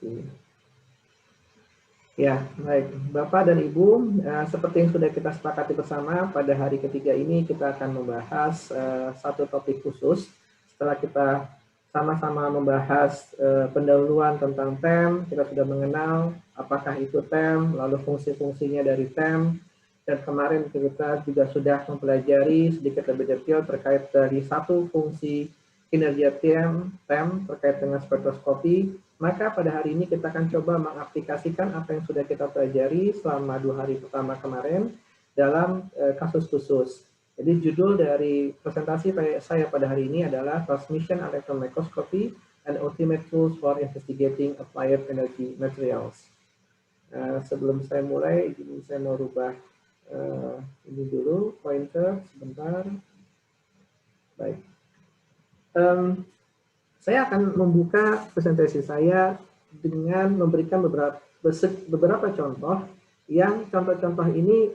Sini. Ya, baik. Bapak dan Ibu, seperti yang sudah kita sepakati bersama, pada hari ketiga ini kita akan membahas satu topik khusus. Setelah kita sama-sama membahas pendahuluan tentang TEM, kita sudah mengenal apakah itu TEM, lalu fungsi-fungsinya dari TEM, dan kemarin kita juga sudah mempelajari sedikit lebih detail terkait dari satu fungsi kinerja TEM terkait dengan spektroskopi. Maka pada hari ini kita akan coba mengaplikasikan apa yang sudah kita pelajari selama 2 hari pertama kemarin dalam kasus khusus. Jadi judul dari presentasi saya pada hari ini adalah Transmission Electron Microscopy and Ultimate Tools for Investigating Applied Energy Materials. Sebelum saya mulai, saya mau rubah ini dulu, pointer, sebentar. Baik. Saya akan membuka presentasi saya dengan memberikan beberapa contoh yang contoh-contoh ini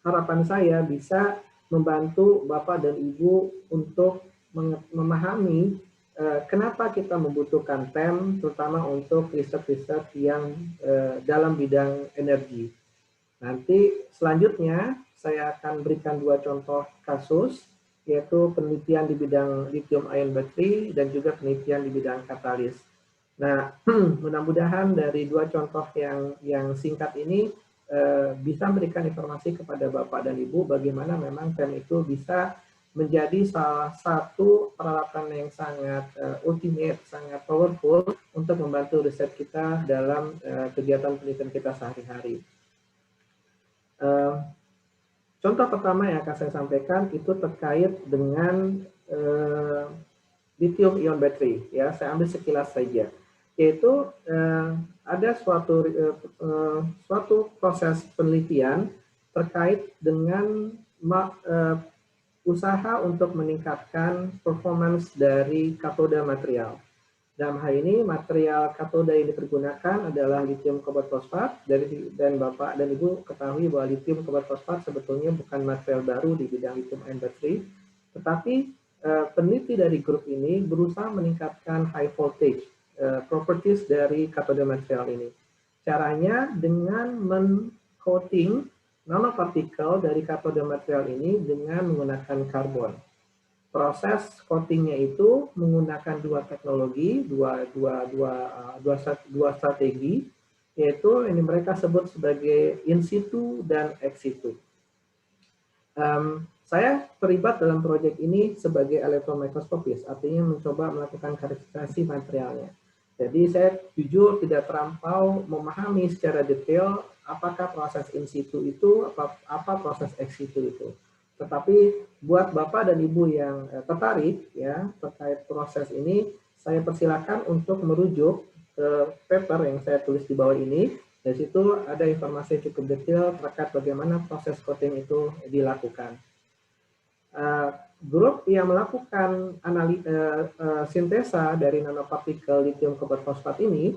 harapan saya bisa membantu Bapak dan Ibu untuk memahami kenapa kita membutuhkan TEM, terutama untuk riset-riset yang dalam bidang energi. Nanti selanjutnya saya akan berikan 2 contoh kasus, yaitu penelitian di bidang lithium ion battery dan juga penelitian di bidang katalis. Nah, mudah-mudahan dari 2 contoh yang singkat ini bisa memberikan informasi kepada Bapak dan Ibu bagaimana memang TEM itu bisa menjadi salah satu peralatan yang sangat ultimate, sangat powerful untuk membantu riset kita dalam kegiatan penelitian kita sehari-hari. Contoh pertama yang akan saya sampaikan itu terkait dengan lithium ion battery. Ya, saya ambil sekilas saja. Yaitu ada suatu proses penelitian terkait dengan usaha untuk meningkatkan performance dari katoda material. Dalam hal ini, material katoda yang dipergunakan adalah lithium cobalt fosfat, dan Bapak dan Ibu ketahui bahwa lithium cobalt fosfat sebetulnya bukan material baru di bidang lithium ion battery, tetapi peneliti dari grup ini berusaha meningkatkan high voltage properties dari katoda material ini. Caranya dengan men-coating nanopartikel dari katoda material ini dengan menggunakan karbon. Proses coatingnya itu menggunakan 2 teknologi, dua strategi, yaitu ini mereka sebut sebagai in situ dan ex situ. Saya terlibat dalam proyek ini sebagai elektromikroskopis, artinya mencoba melakukan karakterisasi materialnya. Jadi saya jujur tidak terlampau memahami secara detail apakah proses in situ itu, apa proses ex situ itu. Tetapi buat Bapak dan Ibu yang tertarik ya terkait proses ini, saya persilakan untuk merujuk ke paper yang saya tulis di bawah ini. Dari situ ada informasi yang cukup detail terkait bagaimana proses coating itu dilakukan. Grup yang melakukan sintesa dari nanopartikel lithium cobalt fosfat ini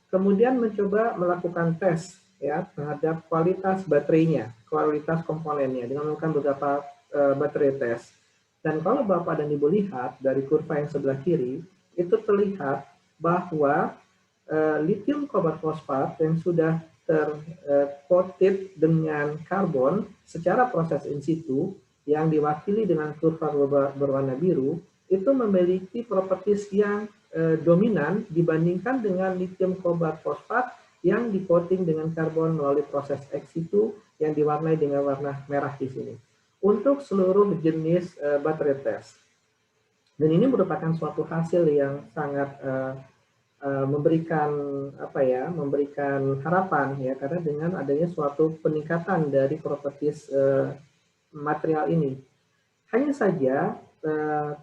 kemudian mencoba melakukan tes ya terhadap kualitas baterainya, kualitas komponennya dengan melakukan beberapa baterai tes. Dan kalau Bapak dan Ibu lihat dari kurva yang sebelah kiri, itu terlihat bahwa lithium cobalt fosfat yang sudah tercoated dengan karbon secara proses in situ yang diwakili dengan kurva berwarna biru, itu memiliki properties yang dominan dibandingkan dengan lithium cobalt fosfat yang di-coating dengan karbon melalui proses ex situ yang diwarnai dengan warna merah di sini. Untuk seluruh jenis baterai test. Dan ini merupakan suatu hasil yang sangat memberikan memberikan harapan ya, karena dengan adanya suatu peningkatan dari properties material ini. Hanya saja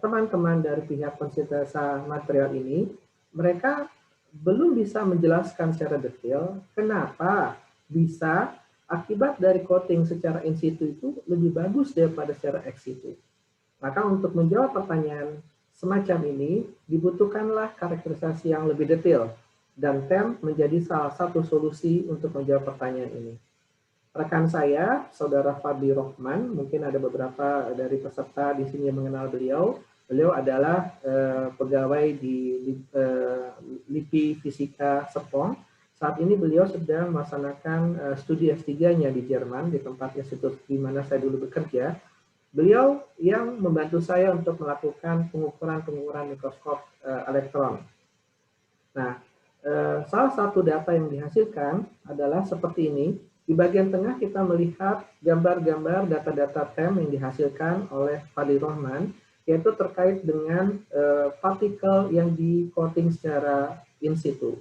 teman-teman dari pihak pensintesa material ini mereka belum bisa menjelaskan secara detail kenapa bisa akibat dari coating secara in situ itu lebih bagus daripada secara ex situ. Maka untuk menjawab pertanyaan semacam ini dibutuhkanlah karakterisasi yang lebih detail dan TEM menjadi salah satu solusi untuk menjawab pertanyaan ini. Rekan saya, Saudara Fadli Rohman, mungkin ada beberapa dari peserta di sini yang mengenal beliau. Beliau adalah pegawai di LIPI Fisika Serpong. Saat ini beliau sedang melaksanakan studi S3-nya di Jerman, di tempat institut di mana saya dulu bekerja. Beliau yang membantu saya untuk melakukan pengukuran mikroskop elektron. Nah, salah satu data yang dihasilkan adalah seperti ini. Di bagian tengah kita melihat gambar-gambar data-data TEM yang dihasilkan oleh Fadly Rohman, yaitu terkait dengan partikel yang di-coating secara in situ.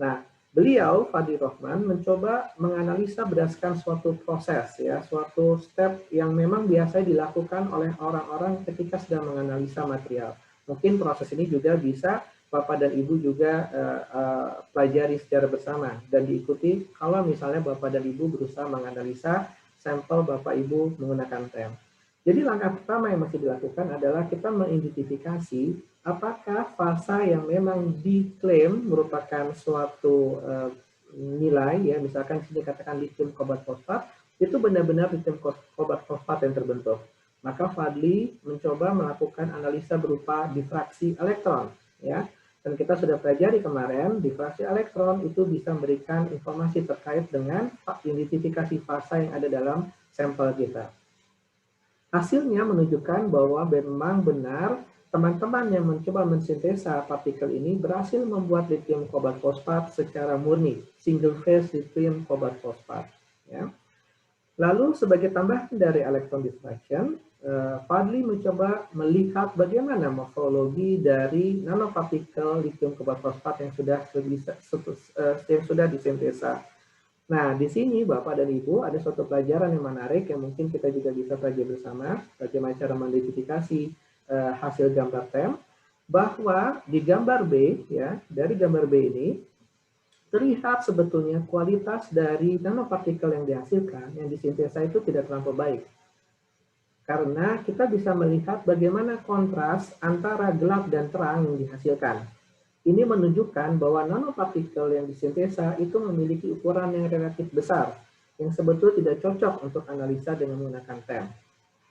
Nah, beliau, Fadly Rohman, mencoba menganalisa berdasarkan suatu proses, ya, suatu step yang memang biasa dilakukan oleh orang-orang ketika sedang menganalisa material. Mungkin proses ini juga bisa Bapak dan Ibu juga pelajari secara bersama dan diikuti kalau misalnya Bapak dan Ibu berusaha menganalisa sampel Bapak Ibu menggunakan TEM. Jadi langkah pertama yang masih dilakukan adalah kita mengidentifikasi apakah fasa yang memang diklaim merupakan suatu nilai, ya, misalkan sini katakan lithium cobalt fosfat, itu benar-benar lithium cobalt fosfat yang terbentuk. Maka Fadly mencoba melakukan analisa berupa difraksi elektron, ya. Dan kita sudah pelajari kemarin, difraksi elektron itu bisa memberikan informasi terkait dengan identifikasi fasa yang ada dalam sampel kita. Hasilnya menunjukkan bahwa memang benar teman-teman yang mencoba mensintesa partikel ini berhasil membuat lithium cobalt fosfat secara murni, single phase lithium cobalt fosfat. Ya. Lalu sebagai tambahan dari elektron diffraction, Fadly mencoba melihat bagaimana morfologi dari nanopartikel lithium cobalt fosfat yang sudah disintesa. Nah, di sini Bapak dan Ibu ada suatu pelajaran yang menarik yang mungkin kita juga bisa pelajari bersama, bagaimana cara mengidentifikasi hasil gambar TEM, bahwa di gambar B, ya, dari gambar B ini terlihat sebetulnya kualitas dari nanopartikel yang dihasilkan, yang disintesa itu tidak terlalu baik. Karena kita bisa melihat bagaimana kontras antara gelap dan terang yang dihasilkan. Ini menunjukkan bahwa nanopartikel yang disintesa itu memiliki ukuran yang relatif besar, yang sebetulnya tidak cocok untuk analisa dengan menggunakan TEM.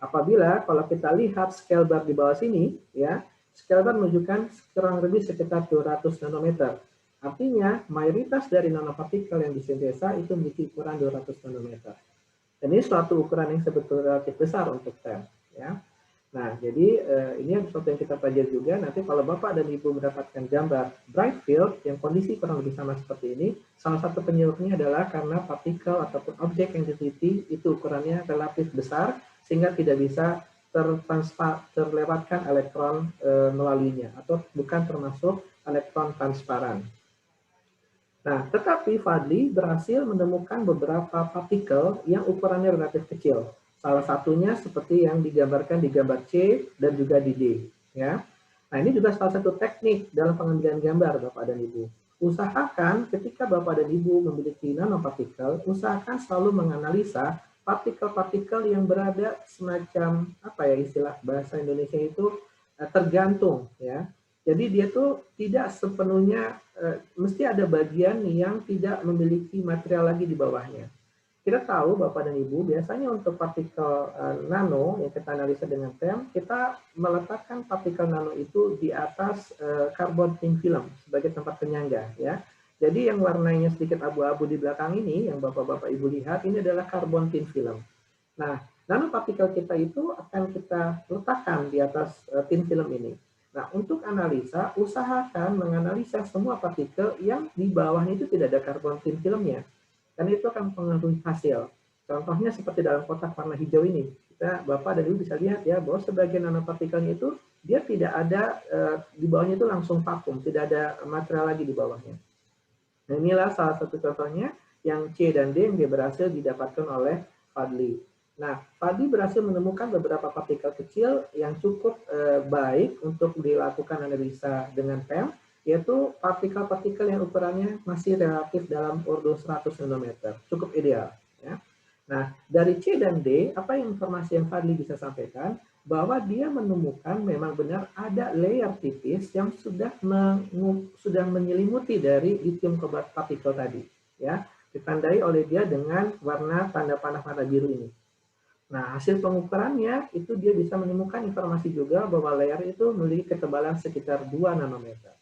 Apabila kalau kita lihat scale bar di bawah sini, ya, scale bar menunjukkan kurang lebih sekitar 200 nanometer. Artinya, mayoritas dari nanopartikel yang disintesa itu memiliki ukuran 200 nanometer. Dan ini suatu ukuran yang sebetulnya relatif besar untuk TEM. Ya. Nah, jadi ini sesuatu yang kita pelajari juga. Nanti kalau Bapak dan Ibu mendapatkan gambar bright field yang kondisi kurang lebih sama seperti ini, salah satu penyebabnya adalah karena partikel ataupun objek yang diteliti itu ukurannya relatif besar, sehingga tidak bisa terlewatkan elektron melaluinya, atau bukan termasuk elektron transparan. Nah, tetapi Fadly berhasil menemukan beberapa partikel yang ukurannya relatif kecil. Salah satunya seperti yang digambarkan di gambar C dan juga di D. Ya. Nah, ini juga salah satu teknik dalam pengambilan gambar Bapak dan Ibu. Usahakan ketika Bapak dan Ibu memiliki nanopartikel, usahakan selalu menganalisa partikel-partikel yang berada semacam, apa ya istilah bahasa Indonesia itu, tergantung, ya. Jadi dia tuh tidak sepenuhnya, mesti ada bagian yang tidak memiliki material lagi di bawahnya. Kita tahu Bapak dan Ibu, biasanya untuk partikel nano yang kita analisa dengan TEM, kita meletakkan partikel nano itu di atas karbon thin film sebagai tempat penyangga, ya. Jadi yang warnanya sedikit abu-abu di belakang ini, yang Bapak-Bapak Ibu lihat, ini adalah karbon thin film. Nah, nanopartikel kita itu akan kita letakkan di atas thin film ini. Nah, untuk analisa, usahakan menganalisa semua partikel yang di bawahnya itu tidak ada karbon thin filmnya. Dan itu akan mempengaruhi hasil. Contohnya seperti dalam kotak warna hijau ini. Bapak dan Ibu bisa lihat ya, bahwa sebagian nanopartikelnya itu, dia tidak ada, di bawahnya itu langsung vakum, tidak ada material lagi di bawahnya. Nah, inilah salah satu contohnya, yang C dan D yang dia berhasil didapatkan oleh Fadly. Nah, Fadly berhasil menemukan beberapa partikel kecil yang cukup baik untuk dilakukan analisa dengan TEM, yaitu partikel-partikel yang ukurannya masih relatif dalam ordo 100 nanometer, cukup ideal. Ya. Nah, dari C dan D, apa informasi yang Fadly bisa sampaikan? Bahwa dia menemukan memang benar ada layer tipis yang sudah menyelimuti dari lithium cobalt partikel tadi. Ya, ditandai oleh dia dengan warna tanda panah warna biru ini. Nah, hasil pengukurannya itu dia bisa menemukan informasi juga bahwa layer itu memiliki ketebalan sekitar 2 nanometer.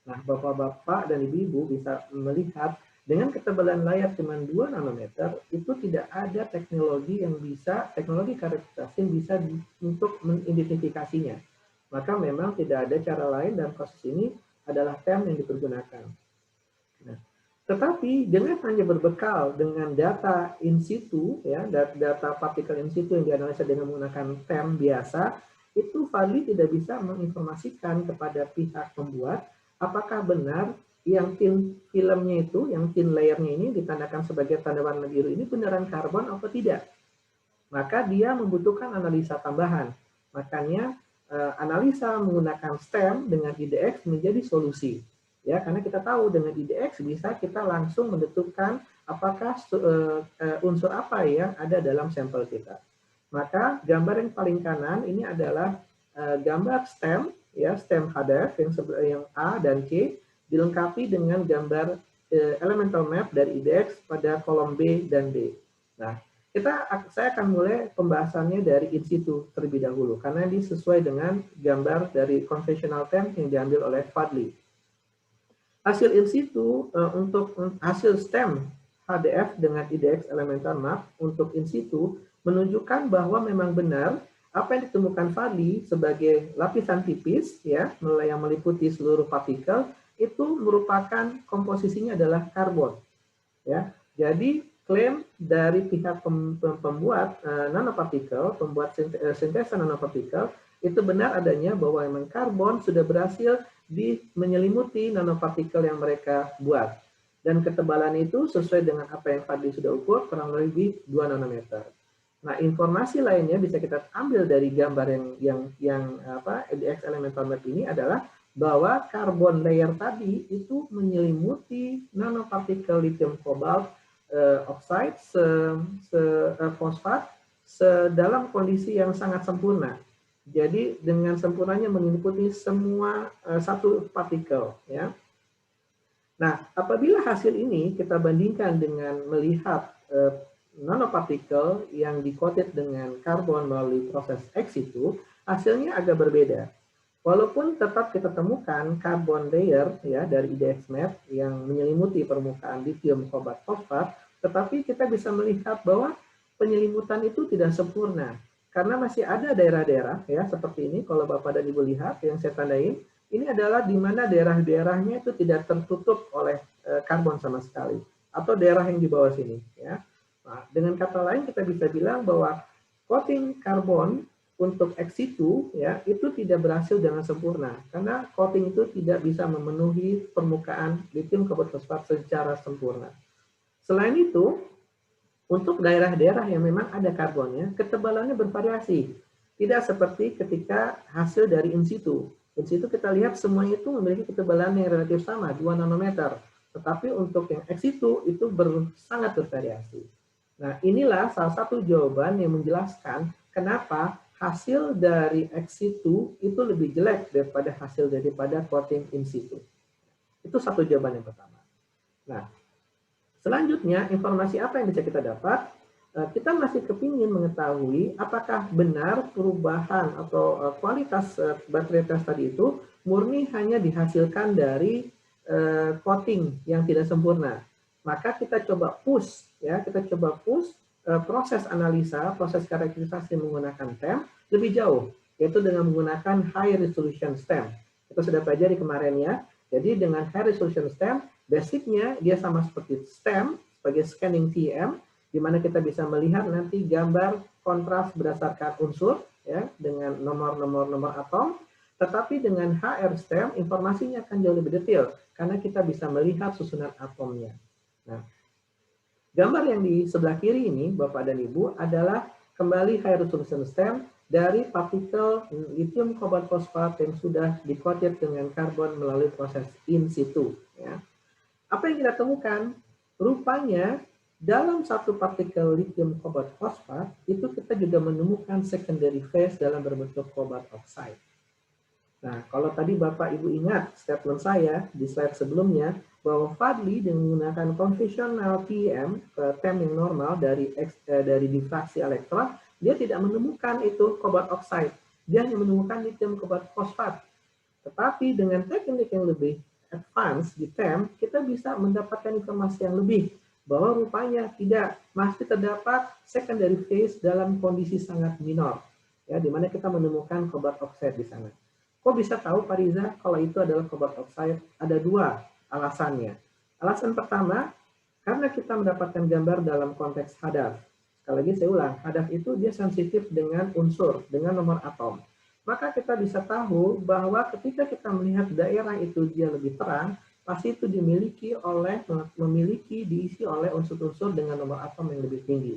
Nah, Bapak-bapak dan Ibu-ibu bisa melihat dengan ketebalan layar cuma 2 nanometer, itu tidak ada teknologi yang bisa, teknologi karakterisasi yang bisa untuk mengidentifikasinya. Maka memang tidak ada cara lain dalam kasus ini adalah TEM yang dipergunakan. Nah, tetapi dengan hanya berbekal dengan data in situ, ya, data partikel in situ yang dianalisa dengan menggunakan TEM biasa, itu Fadli tidak bisa menginformasikan kepada pihak pembuat apakah benar yang thin filmnya itu, yang thin layernya ini ditandakan sebagai tanda warna biru ini beneran karbon atau tidak. Maka dia membutuhkan analisa tambahan. Makanya analisa menggunakan STEM dengan IDX menjadi solusi. Ya, karena kita tahu dengan IDX bisa kita langsung menentukan apakah unsur apa yang ada dalam sampel kita. Maka gambar yang paling kanan ini adalah gambar STEM, ya STEM HDF yang A dan C dilengkapi dengan gambar elemental map dari IDX pada kolom B dan D. Nah, saya akan mulai pembahasannya dari in situ terlebih dahulu karena ini sesuai dengan gambar dari conventional TEM yang diambil oleh Fadli. Hasil in situ untuk hasil STEM HDF dengan IDX elemental map untuk in situ menunjukkan bahwa memang benar apa yang ditemukan Fadli sebagai lapisan tipis ya yang meliputi seluruh partikel itu merupakan komposisinya adalah karbon ya. Jadi klaim dari pihak pembuat nanopartikel, pembuat sintesa nanopartikel itu benar adanya bahwa memang karbon sudah berhasil menyelimuti nanopartikel yang mereka buat. Dan ketebalan itu sesuai dengan apa yang Fadli sudah ukur kurang lebih 2 nanometer. Nah, informasi lainnya bisa kita ambil dari gambar yang EDX elemental map ini adalah bahwa karbon layer tadi itu menyelimuti nanopartikel lithium kobalt oxide fosfat dalam kondisi yang sangat sempurna. Jadi dengan sempurnanya meliputi semua satu partikel ya. Nah, apabila hasil ini kita bandingkan dengan melihat nanopartikel yang di-coated dengan karbon melalui proses ex situ, hasilnya agak berbeda. Walaupun tetap kita temukan carbon layer ya dari IDX map yang menyelimuti permukaan lithium kobalt fosfat, tetapi kita bisa melihat bahwa penyelimutan itu tidak sempurna karena masih ada daerah-daerah ya seperti ini kalau Bapak dan Ibu lihat yang saya tandain, ini adalah di mana daerah-daerahnya itu tidak tertutup oleh karbon sama sekali atau daerah yang di bawah sini ya. Nah, dengan kata lain kita bisa bilang bahwa coating karbon untuk ex situ ya itu tidak berhasil dengan sempurna karena coating itu tidak bisa memenuhi permukaan lithium kobalt fosfat secara sempurna. Selain itu, untuk daerah-daerah yang memang ada karbonnya, ketebalannya bervariasi. Tidak seperti ketika hasil dari in situ. In situ kita lihat semuanya itu memiliki ketebalan yang relatif sama, 2 nanometer. Tetapi untuk yang ex situ itu sangat bervariasi. Nah, inilah salah satu jawaban yang menjelaskan kenapa hasil dari ex situ itu lebih jelek daripada hasil daripada coating in situ. Itu satu jawaban yang pertama. Nah, selanjutnya informasi apa yang bisa kita dapat? Kita masih kepingin mengetahui apakah benar perubahan atau kualitas baterai tes tadi itu murni hanya dihasilkan dari coating yang tidak sempurna. Maka kita coba push ya, proses analisa, proses karakterisasi menggunakan TEM lebih jauh, yaitu dengan menggunakan high resolution STEM. Kita sudah pelajari kemarin ya. Jadi dengan high resolution STEM, basicnya dia sama seperti STEM sebagai scanning TEM, di mana kita bisa melihat nanti gambar kontras berdasarkan unsur ya dengan nomor atom. Tetapi dengan HR STEM informasinya akan jauh lebih detail karena kita bisa melihat susunan atomnya. Nah, gambar yang di sebelah kiri ini, Bapak dan Ibu, adalah kembali high resolution STEM dari partikel lithium kobalt fosfat yang sudah di-coated dengan karbon melalui proses in situ. Ya. Apa yang kita temukan? Rupanya dalam satu partikel lithium kobalt fosfat itu kita juga menemukan secondary phase dalam berbentuk cobalt oxide. Nah, kalau tadi Bapak Ibu ingat statement saya di slide sebelumnya bahwa Fadli dengan menggunakan konvensional TEM yang normal dari difraksi elektron dia tidak menemukan itu cobalt oxide, dia hanya menemukan lithium cobalt fosfat. Tetapi dengan teknik yang lebih advance di TEM, kita bisa mendapatkan informasi yang lebih, bahwa rupanya tidak, masih terdapat secondary phase dalam kondisi sangat minor, ya, di mana kita menemukan cobalt oxide di sana. Kok bisa tahu Pak Riza kalau itu adalah cobalt oxide? Ada dua alasannya. Alasan pertama, karena kita mendapatkan gambar dalam konteks hadaf. Sekali lagi saya ulang, hadaf itu dia sensitif dengan unsur, dengan nomor atom. Maka kita bisa tahu bahwa ketika kita melihat daerah itu dia lebih terang, pasti itu diisi oleh unsur-unsur dengan nomor atom yang lebih tinggi.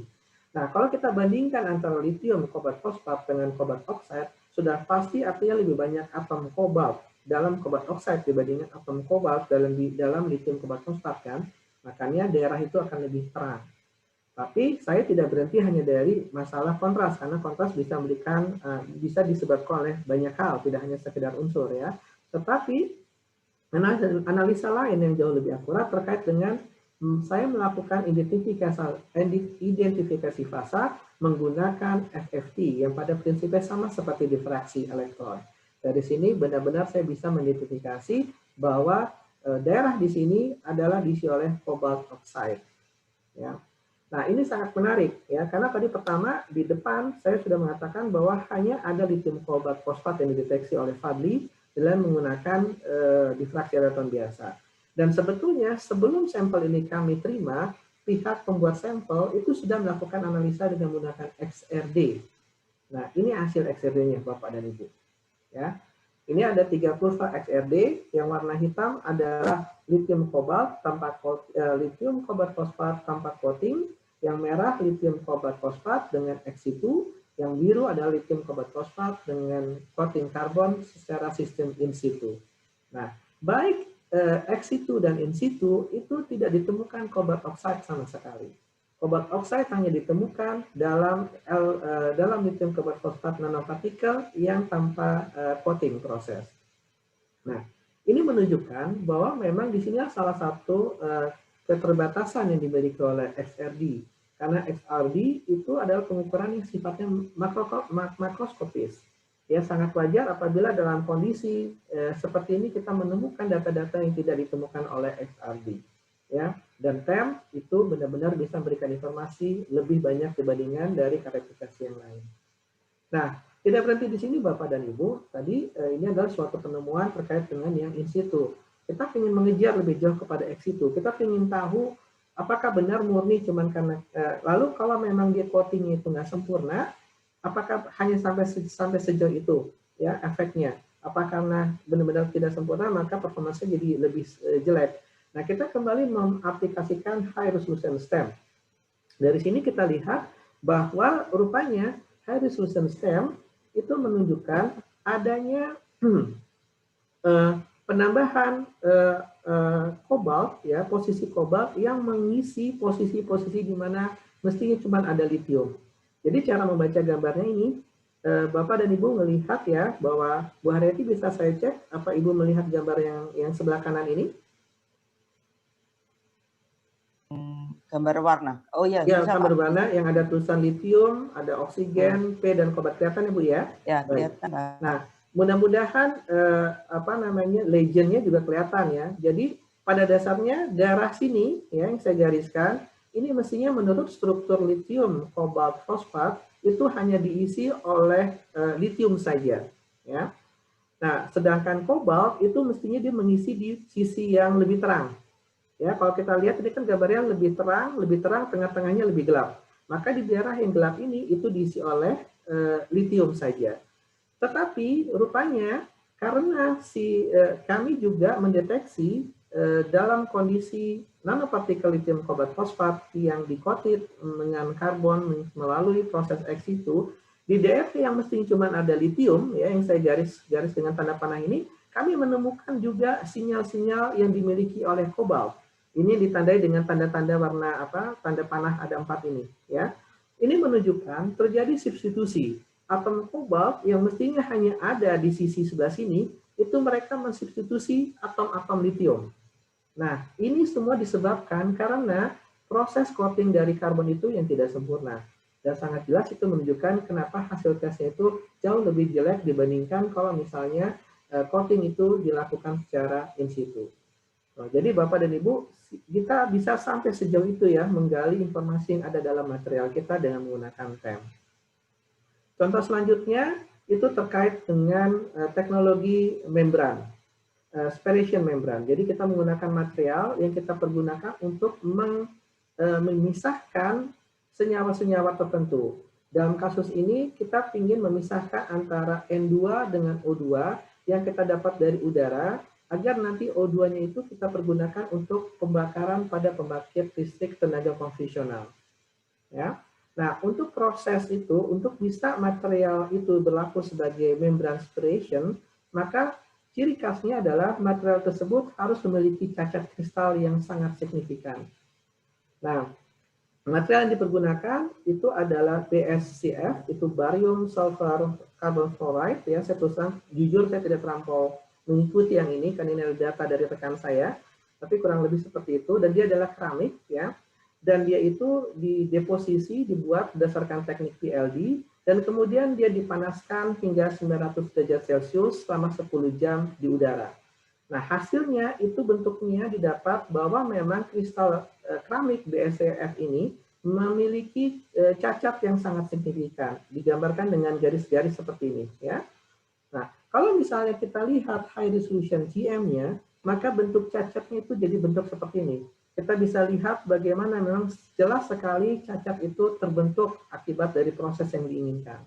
Nah, kalau kita bandingkan antara lithium cobalt fosfat dengan cobalt oxide, sudah pasti artinya lebih banyak atom kobalt dalam cobalt oxide dibandingkan atom kobalt dalam lithium cobalt fosfat kan, makanya daerah itu akan lebih terang. Tapi saya tidak berhenti hanya dari masalah kontras, karena kontras bisa bisa disebabkan oleh banyak hal, tidak hanya sekedar unsur ya. Tetapi analisa lain yang jauh lebih akurat terkait dengan saya melakukan identifikasi fasa menggunakan FFT yang pada prinsipnya sama seperti difraksi elektron. Dari sini benar-benar saya bisa mengidentifikasi bahwa daerah di sini adalah diisi oleh cobalt oxide. Ya. Nah, ini sangat menarik ya, karena tadi pertama di depan saya sudah mengatakan bahwa hanya ada lithium cobalt fosfat yang dideteksi oleh Fadli dengan menggunakan difraksi elektron biasa. Dan sebetulnya sebelum sampel ini kami terima, pihak pembuat sampel itu sudah melakukan analisa dengan menggunakan XRD. Nah, ini hasil XRD-nya Bapak dan Ibu. Ya. Ini ada 3 kurva XRD, yang warna hitam adalah lithium cobalt tanpa lithium cobalt fosfat tanpa coating, yang merah lithium cobalt fosfat dengan ex situ, yang biru adalah lithium cobalt fosfat dengan coating karbon secara sistem in situ. Nah, baik ex situ dan in situ itu tidak ditemukan cobalt oxide sama sekali. Cobalt oxide hanya ditemukan dalam lithium cobalt fosfat nanopartikel yang tanpa coating proses. Nah, ini menunjukkan bahwa memang di sini salah satu keterbatasan yang dimiliki oleh XRD. Karena XRD itu adalah pengukuran yang sifatnya makroskopis. Ya, sangat wajar apabila dalam kondisi seperti ini kita menemukan data-data yang tidak ditemukan oleh XRD. Ya, dan TEM itu benar-benar bisa memberikan informasi lebih banyak dibandingkan dari klasifikasi yang lain. Nah, tidak berhenti di sini Bapak dan Ibu. Tadi ini adalah suatu penemuan terkait dengan yang in situ. Kita ingin mengejar lebih jauh kepada ex situ. Kita ingin tahu apakah benar murni cuman karena lalu kalau memang dia coatingnya itu nggak sempurna, apakah hanya sampai sejauh itu ya efeknya? Apa karena benar-benar tidak sempurna maka performanya jadi lebih jelek? Nah, kita kembali mengaplikasikan high resolution stem. Dari sini kita lihat bahwa rupanya high resolution stem itu menunjukkan adanya penambahan kobalt, ya, posisi kobalt yang mengisi posisi-posisi di mana mestinya cuma ada lithium. Jadi cara membaca gambarnya ini, Bapak dan Ibu melihat ya bahwa Bu Haryati bisa saya cek apa Ibu melihat gambar yang sebelah kanan ini? Gambar warna. Oh iya. Ya, gambar warna yang ada tulisan lithium, ada oksigen, P dan kobalt, kelihatan ya Bu ya? Ya, kelihatan. Nah, mudah-mudahan legendnya juga kelihatan ya. Jadi pada dasarnya daerah sini ya yang saya gariskan ini mestinya menurut struktur lithium cobalt fosfat itu hanya diisi oleh lithium saja ya. Nah, sedangkan kobalt itu mestinya dia mengisi di sisi yang lebih terang. Ya, kalau kita lihat ini kan gambarnya lebih terang, tengah-tengahnya lebih gelap. Maka di daerah yang gelap ini itu diisi oleh lithium saja. Tetapi rupanya karena kami juga mendeteksi dalam kondisi nanopartikel lithium cobalt fosfat yang di-coated dengan karbon melalui proses ex situ, di daerah yang mestinya cuma ada lithium ya yang saya garis dengan tanda panah ini, kami menemukan juga sinyal-sinyal yang dimiliki oleh kobalt. Ini ditandai dengan tanda-tanda warna tanda panah ada 4 ini ya. Ini menunjukkan terjadi substitusi atom kobalt yang mestinya hanya ada di sisi sebelah sini, itu mereka mensubstitusi atom-atom lithium. Nah, ini semua disebabkan karena proses coating dari karbon itu yang tidak sempurna. Dan sangat jelas itu menunjukkan kenapa hasil tesnya itu jauh lebih jelek dibandingkan kalau misalnya coating itu dilakukan secara in situ. Nah, jadi Bapak dan Ibu, kita bisa sampai sejauh itu ya, menggali informasi yang ada dalam material kita dengan menggunakan TEM. Contoh selanjutnya itu terkait dengan teknologi membran, separation membran. Jadi kita menggunakan material yang kita pergunakan untuk memisahkan senyawa-senyawa tertentu. Dalam kasus ini kita ingin memisahkan antara N2 dengan O2 yang kita dapat dari udara, agar nanti O2-nya itu kita pergunakan untuk pembakaran pada pembangkit listrik tenaga konvensional. Ya. Nah, untuk proses itu, untuk bisa material itu berlaku sebagai membran separation, maka ciri khasnya adalah material tersebut harus memiliki cacat kristal yang sangat signifikan. Nah, material yang dipergunakan itu adalah BSCF, itu barium sulfur carbon fluoride. Ya, saya terus terang, jujur saya tidak terlampau mengikuti yang ini, karena ini adalah data dari rekan saya, tapi kurang lebih seperti itu. Dan dia adalah keramik, ya, dan dia itu dideposisi, dibuat berdasarkan teknik PLD, dan kemudian dia dipanaskan hingga 900 derajat Celcius selama 10 jam di udara. Nah, hasilnya itu bentuknya didapat bahwa memang kristal keramik BSCF ini memiliki cacat yang sangat signifikan, digambarkan dengan garis-garis seperti ini, ya. Nah, kalau misalnya kita lihat high resolution GM-nya, maka bentuk cacatnya itu jadi bentuk seperti ini. Kita bisa lihat bagaimana memang jelas sekali cacat itu terbentuk akibat dari proses yang diinginkan.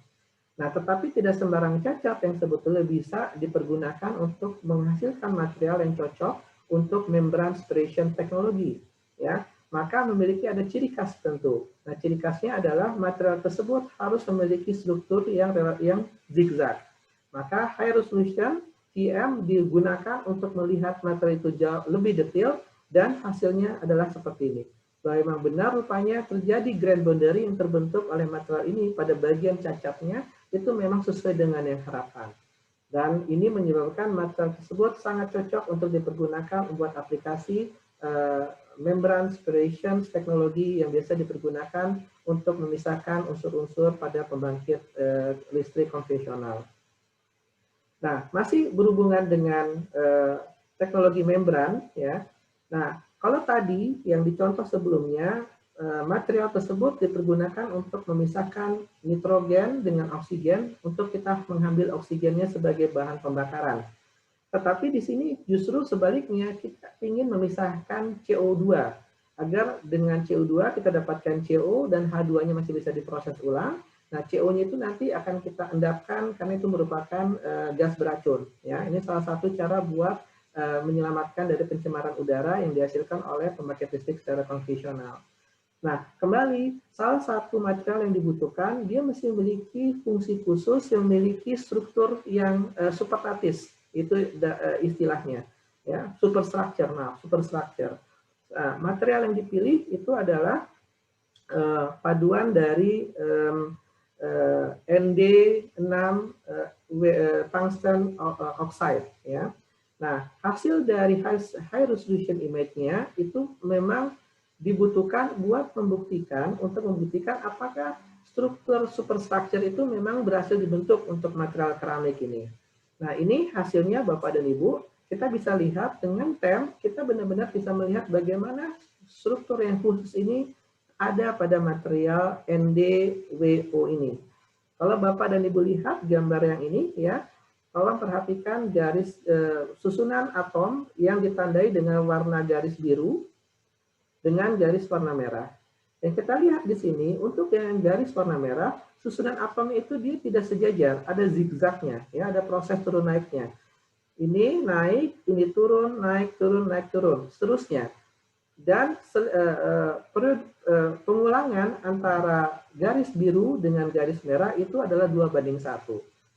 Nah, tetapi tidak sembarang cacat yang sebetulnya bisa dipergunakan untuk menghasilkan material yang cocok untuk membran separation teknologi. Ya, maka memiliki ada ciri khas tentu. Nah, ciri khasnya adalah material tersebut harus memiliki struktur yang zigzag. Maka high resolution TM digunakan untuk melihat material itu jauh lebih detail dan hasilnya adalah seperti ini. Bahwa memang benar rupanya terjadi grain boundary yang terbentuk oleh material ini pada bagian cacatnya itu memang sesuai dengan yang harapan. Dan ini menyebabkan material tersebut sangat cocok untuk dipergunakan membuat aplikasi membran separation teknologi yang biasa dipergunakan untuk memisahkan unsur-unsur pada pembangkit listrik konvensional. Nah, masih berhubungan dengan teknologi membran, ya. Nah, kalau tadi yang dicontoh sebelumnya, material tersebut dipergunakan untuk memisahkan nitrogen dengan oksigen untuk kita mengambil oksigennya sebagai bahan pembakaran. Tetapi di sini justru sebaliknya, kita ingin memisahkan CO2 agar dengan CO2 kita dapatkan CO dan H2-nya masih bisa diproses ulang. Nah, CO-nya itu nanti akan kita endapkan karena itu merupakan gas beracun. Ya, ini salah satu cara buat menyelamatkan dari pencemaran udara yang dihasilkan oleh pembangkit listrik secara konvensional. Nah, kembali, salah satu material yang dibutuhkan, dia mesti memiliki fungsi khusus yang memiliki struktur yang supertatis, itu istilahnya, ya, superstructure. Nah, superstructure. Material yang dipilih itu adalah paduan dari Nd6 tungsten oxide, ya. Nah, hasil dari high resolution image-nya itu memang dibutuhkan buat membuktikan, apakah struktur superstructure itu memang berhasil dibentuk untuk material keramik ini. Nah, ini hasilnya Bapak dan Ibu, kita bisa lihat dengan TEM, kita benar-benar bisa melihat bagaimana struktur yang khusus ini ada pada material NdWO ini. Kalau Bapak dan Ibu lihat gambar yang ini, ya, tolong perhatikan garis susunan atom yang ditandai dengan warna garis biru dengan garis warna merah. Yang kita lihat di sini, untuk yang garis warna merah, susunan atom itu dia tidak sejajar, ada zigzagnya, ya, ada proses turun naiknya. Ini naik, ini turun, naik, turun, naik, turun, seterusnya. Dan pengulangan antara garis biru dengan garis merah itu adalah 2:1.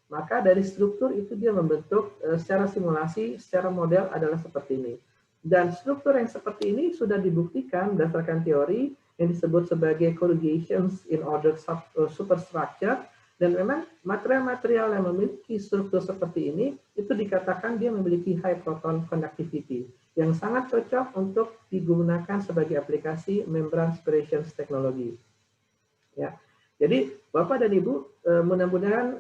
Maka dari struktur itu dia membentuk secara simulasi, secara model adalah seperti ini. Dan struktur yang seperti ini sudah dibuktikan berdasarkan teori yang disebut sebagai corrugations in order superstructure. Dan memang material-material yang memiliki struktur seperti ini itu dikatakan dia memiliki high proton conductivity yang sangat cocok untuk digunakan sebagai aplikasi membran separation teknologi. Ya. Jadi Bapak dan Ibu mudah-mudahan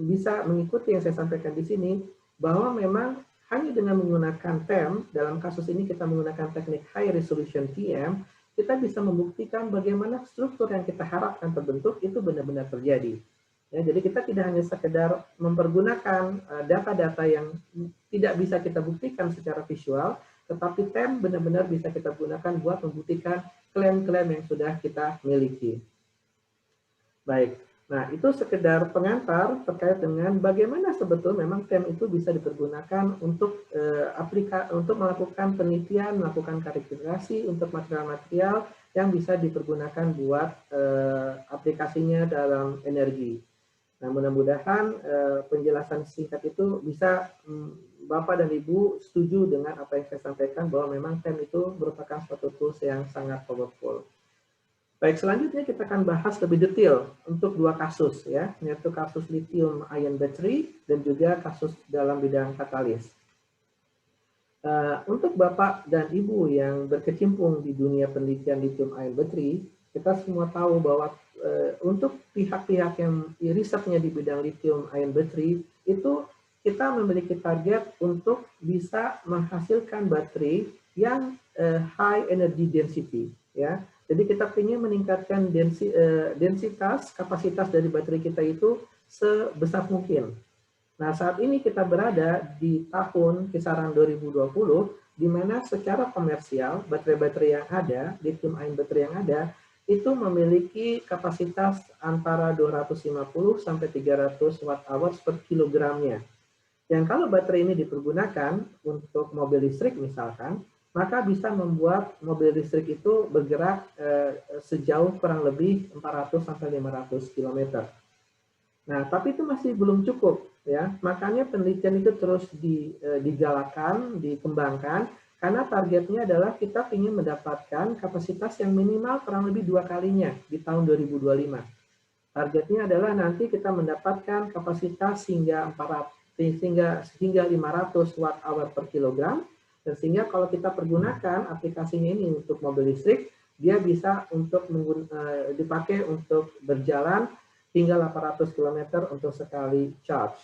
bisa mengikuti yang saya sampaikan di sini, bahwa memang hanya dengan menggunakan TEM, dalam kasus ini kita menggunakan teknik High Resolution TM, kita bisa membuktikan bagaimana struktur yang kita harapkan terbentuk itu benar-benar terjadi. Ya, jadi kita tidak hanya sekedar mempergunakan data-data yang tidak bisa kita buktikan secara visual, tetapi TEM benar-benar bisa kita gunakan buat membuktikan klaim-klaim yang sudah kita miliki. Baik, nah itu sekedar pengantar terkait dengan bagaimana sebetulnya memang TEM itu bisa dipergunakan untuk untuk melakukan penelitian, melakukan karakterisasi untuk material-material yang bisa dipergunakan buat aplikasinya dalam energi. Nah, mudah-mudahan penjelasan singkat itu bisa Bapak dan Ibu setuju dengan apa yang saya sampaikan, bahwa memang TEM itu merupakan suatu tools yang sangat powerful. Baik, selanjutnya kita akan bahas lebih detail untuk dua kasus, ya, yaitu kasus lithium ion battery dan juga kasus dalam bidang katalis. Untuk Bapak dan Ibu yang berkecimpung di dunia penelitian lithium ion battery, kita semua tahu bahwa untuk pihak-pihak yang risetnya di bidang lithium ion battery, itu kita memiliki target untuk bisa menghasilkan baterai yang high energy density, ya. Jadi kita ingin meningkatkan densitas, kapasitas dari baterai kita itu sebesar mungkin. Nah, saat ini kita berada di tahun kisaran 2020, di mana secara komersial baterai-baterai yang ada, lithium ion baterai yang ada, itu memiliki kapasitas antara 250 sampai 300 watt-hours per kilogramnya. Dan kalau baterai ini dipergunakan untuk mobil listrik misalkan, maka bisa membuat mobil listrik itu bergerak sejauh kurang lebih 400 sampai 500 km. Nah, tapi itu masih belum cukup, ya. Makanya penelitian itu terus digalakan, dikembangkan, karena targetnya adalah kita ingin mendapatkan kapasitas yang minimal kurang lebih 2 kalinya di tahun 2025. Targetnya adalah nanti kita mendapatkan kapasitas hingga 500 watt-hour per kilogram, dan sehingga kalau kita pergunakan aplikasinya ini untuk mobil listrik, dia bisa untuk dipakai untuk berjalan hingga 800 km untuk sekali charge.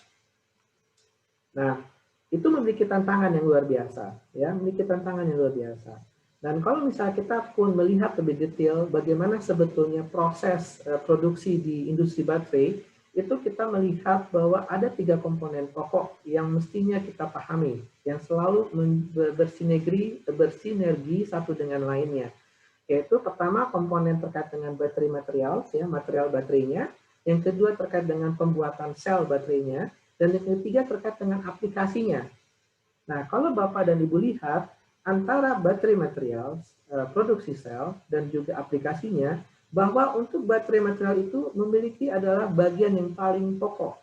Nah, itu memiliki tantangan yang luar biasa, ya, memiliki tantangan yang luar biasa. Dan kalau misalnya kita pun melihat lebih detail bagaimana sebetulnya proses produksi di industri baterai, itu kita melihat bahwa ada 3 komponen pokok yang mestinya kita pahami, yang selalu bersinergi satu dengan lainnya. Yaitu pertama komponen terkait dengan baterai material, ya, material baterainya. Yang kedua terkait dengan pembuatan sel baterainya, dan yang ketiga terkait dengan aplikasinya. Nah, kalau Bapak dan Ibu lihat, antara baterai material, produksi sel, dan juga aplikasinya, bahwa untuk baterai material itu memiliki adalah bagian yang paling pokok,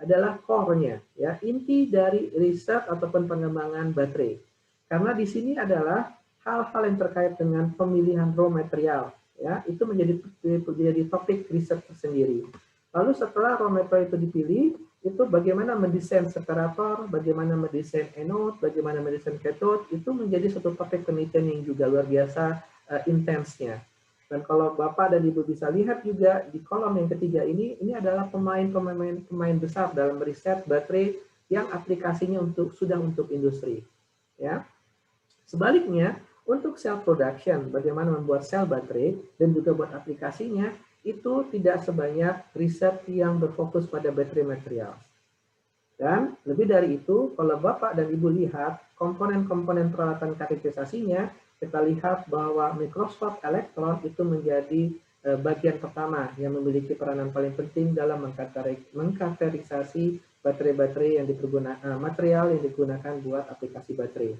adalah core-nya, ya, inti dari riset ataupun pengembangan baterai. Karena di sini adalah hal-hal yang terkait dengan pemilihan raw material, ya, itu menjadi topik riset tersendiri. Lalu setelah raw material itu dipilih, itu bagaimana mendesain separator, bagaimana mendesain anode, bagaimana mendesain cathode, itu menjadi satu topik penelitian yang juga luar biasa intensnya. Dan kalau Bapak dan Ibu bisa lihat juga di kolom yang ketiga ini adalah pemain besar dalam riset baterai yang aplikasinya sudah untuk industri. Ya. Sebaliknya, untuk cell production, bagaimana membuat sel baterai dan juga buat aplikasinya, itu tidak sebanyak riset yang berfokus pada baterai material. Dan lebih dari itu, kalau Bapak dan Ibu lihat komponen-komponen peralatan karakterisasinya, kita lihat bahwa microscope elektron itu menjadi bagian pertama yang memiliki peranan paling penting dalam mengkarakterisasi baterai-baterai yang material yang digunakan buat aplikasi baterai.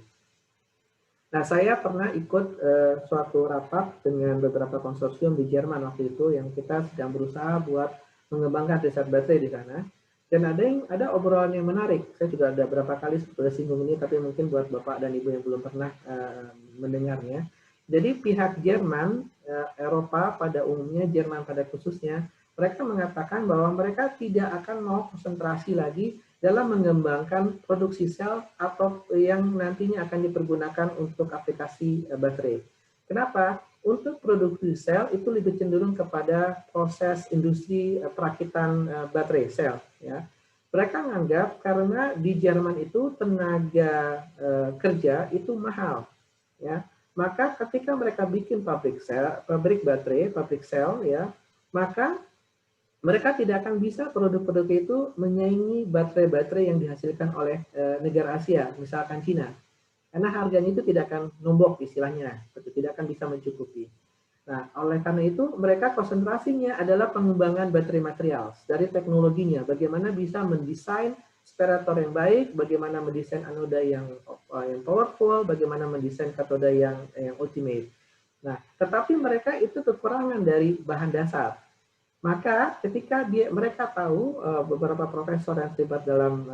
Nah, saya pernah ikut suatu rapat dengan beberapa konsorsium di Jerman waktu itu yang kita sedang berusaha buat mengembangkan riset baterai di sana. Dan ada obrolan yang menarik. Saya juga ada beberapa kali sudah singgung ini, tapi mungkin buat Bapak dan Ibu yang belum pernah mendengarnya. Jadi pihak Jerman, Eropa pada umumnya, Jerman pada khususnya, mereka mengatakan bahwa mereka tidak akan mau konsentrasi lagi dalam mengembangkan produksi sel atau yang nantinya akan dipergunakan untuk aplikasi baterai. Kenapa? untuk produksi sel itu lebih cenderung kepada proses industri perakitan baterai sel. Ya. Mereka menganggap karena di Jerman itu tenaga kerja itu mahal, ya. Maka ketika mereka bikin pabrik baterai, pabrik sel, ya, maka mereka tidak akan bisa produk-produk itu menyaingi baterai-baterai yang dihasilkan oleh negara Asia, misalkan Cina. Karena harganya itu tidak akan nombok istilahnya, tidak akan bisa mencukupi. Nah, oleh karena itu mereka konsentrasinya adalah pengembangan baterai material dari teknologinya, bagaimana bisa mendesain separator yang baik, bagaimana mendesain anoda yang powerful, bagaimana mendesain katoda yang ultimate. Nah, tetapi mereka itu kekurangan dari bahan dasar. Maka ketika mereka tahu, beberapa profesor yang terlibat dalam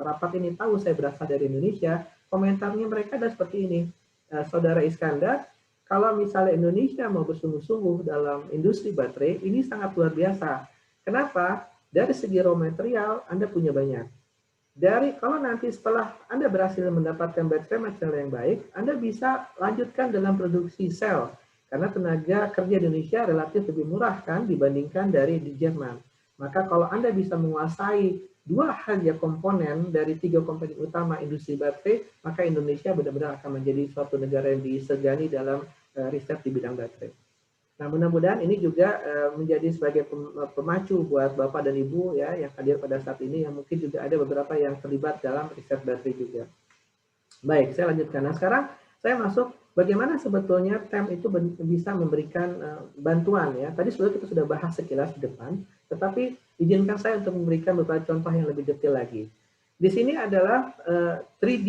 rapat ini tahu saya berasal dari Indonesia, komentarnya mereka adalah seperti ini, Saudara Iskandar, kalau misalnya Indonesia mau bersungguh-sungguh dalam industri baterai, ini sangat luar biasa. Kenapa? Dari segi raw material, Anda punya banyak. Kalau nanti setelah Anda berhasil mendapatkan baterai material yang baik, Anda bisa lanjutkan dalam produksi sel. Karena tenaga kerja Indonesia relatif lebih murah kan dibandingkan dari di Jerman. Maka kalau Anda bisa menguasai dua saja komponen dari tiga komponen utama industri baterai, maka Indonesia benar-benar akan menjadi suatu negara yang disegani dalam riset di bidang baterai. Nah, mudah-mudahan ini juga menjadi sebagai pemacu buat Bapak dan Ibu ya yang hadir pada saat ini, yang mungkin juga ada beberapa yang terlibat dalam riset baterai juga. Baik, saya lanjutkan. Nah, sekarang saya masuk bagaimana sebetulnya TEM itu bisa memberikan bantuan ya. Tadi sudah kita sudah bahas sekilas di depan, tetapi izinkan saya untuk memberikan beberapa contoh yang lebih detail lagi. Di sini adalah 3D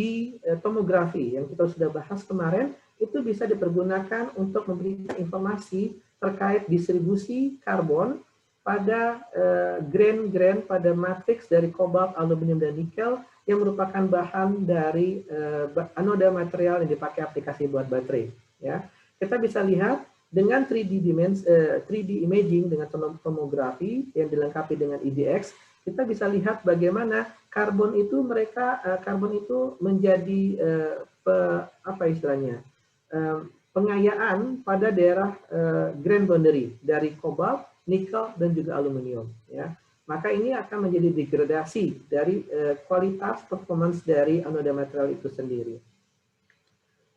tomografi yang kita sudah bahas kemarin, itu bisa dipergunakan untuk memberikan informasi terkait distribusi karbon pada grain pada matriks dari kobalt, aluminium, dan nikel yang merupakan bahan dari anoda material yang dipakai aplikasi buat baterai. Ya, kita bisa lihat dengan 3D imaging dengan tomografi yang dilengkapi dengan IDX, kita bisa lihat bagaimana karbon itu menjadi apa istilahnya pengayaan pada daerah grain boundary dari kobalt, nikel, dan juga aluminium. Ya. Maka ini akan menjadi degradasi dari kualitas performance dari anoda material itu sendiri.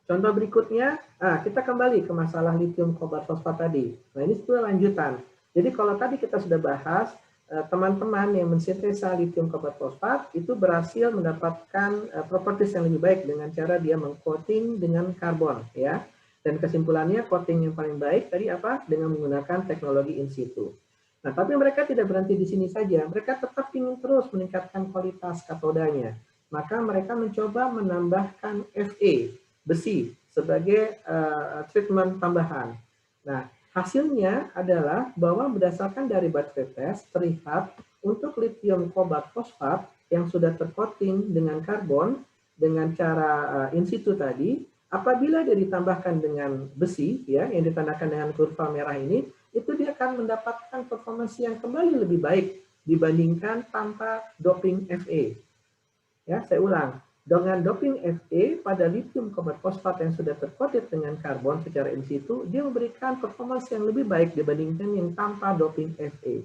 Contoh berikutnya, kita kembali ke masalah lithium kobalt fosfat tadi. Nah, ini sebenarnya lanjutan. Jadi kalau tadi kita sudah bahas, teman-teman yang mensintesa lithium kobalt fosfat itu berhasil mendapatkan properties yang lebih baik dengan cara dia mengcoating dengan karbon, ya. Dan kesimpulannya coating yang paling baik tadi apa? Dengan menggunakan teknologi in situ. Nah, tapi mereka tidak berhenti di sini saja. Mereka tetap ingin terus meningkatkan kualitas katodanya. Maka mereka mencoba menambahkan Fe, besi, sebagai treatment tambahan. Nah, hasilnya adalah bahwa berdasarkan dari baterai test terlihat untuk lithium kobalt fosfat yang sudah tercoating dengan karbon dengan cara in situ tadi, apabila dia ditambahkan dengan besi ya yang ditandakan dengan kurva merah ini, itu dia akan mendapatkan performance yang kembali lebih baik dibandingkan tanpa doping Fe. Ya, saya ulang. Dengan doping Fe pada lithium kobalt fosfat yang sudah tercoated dengan karbon secara in situ, dia memberikan performance yang lebih baik dibandingkan yang tanpa doping Fe.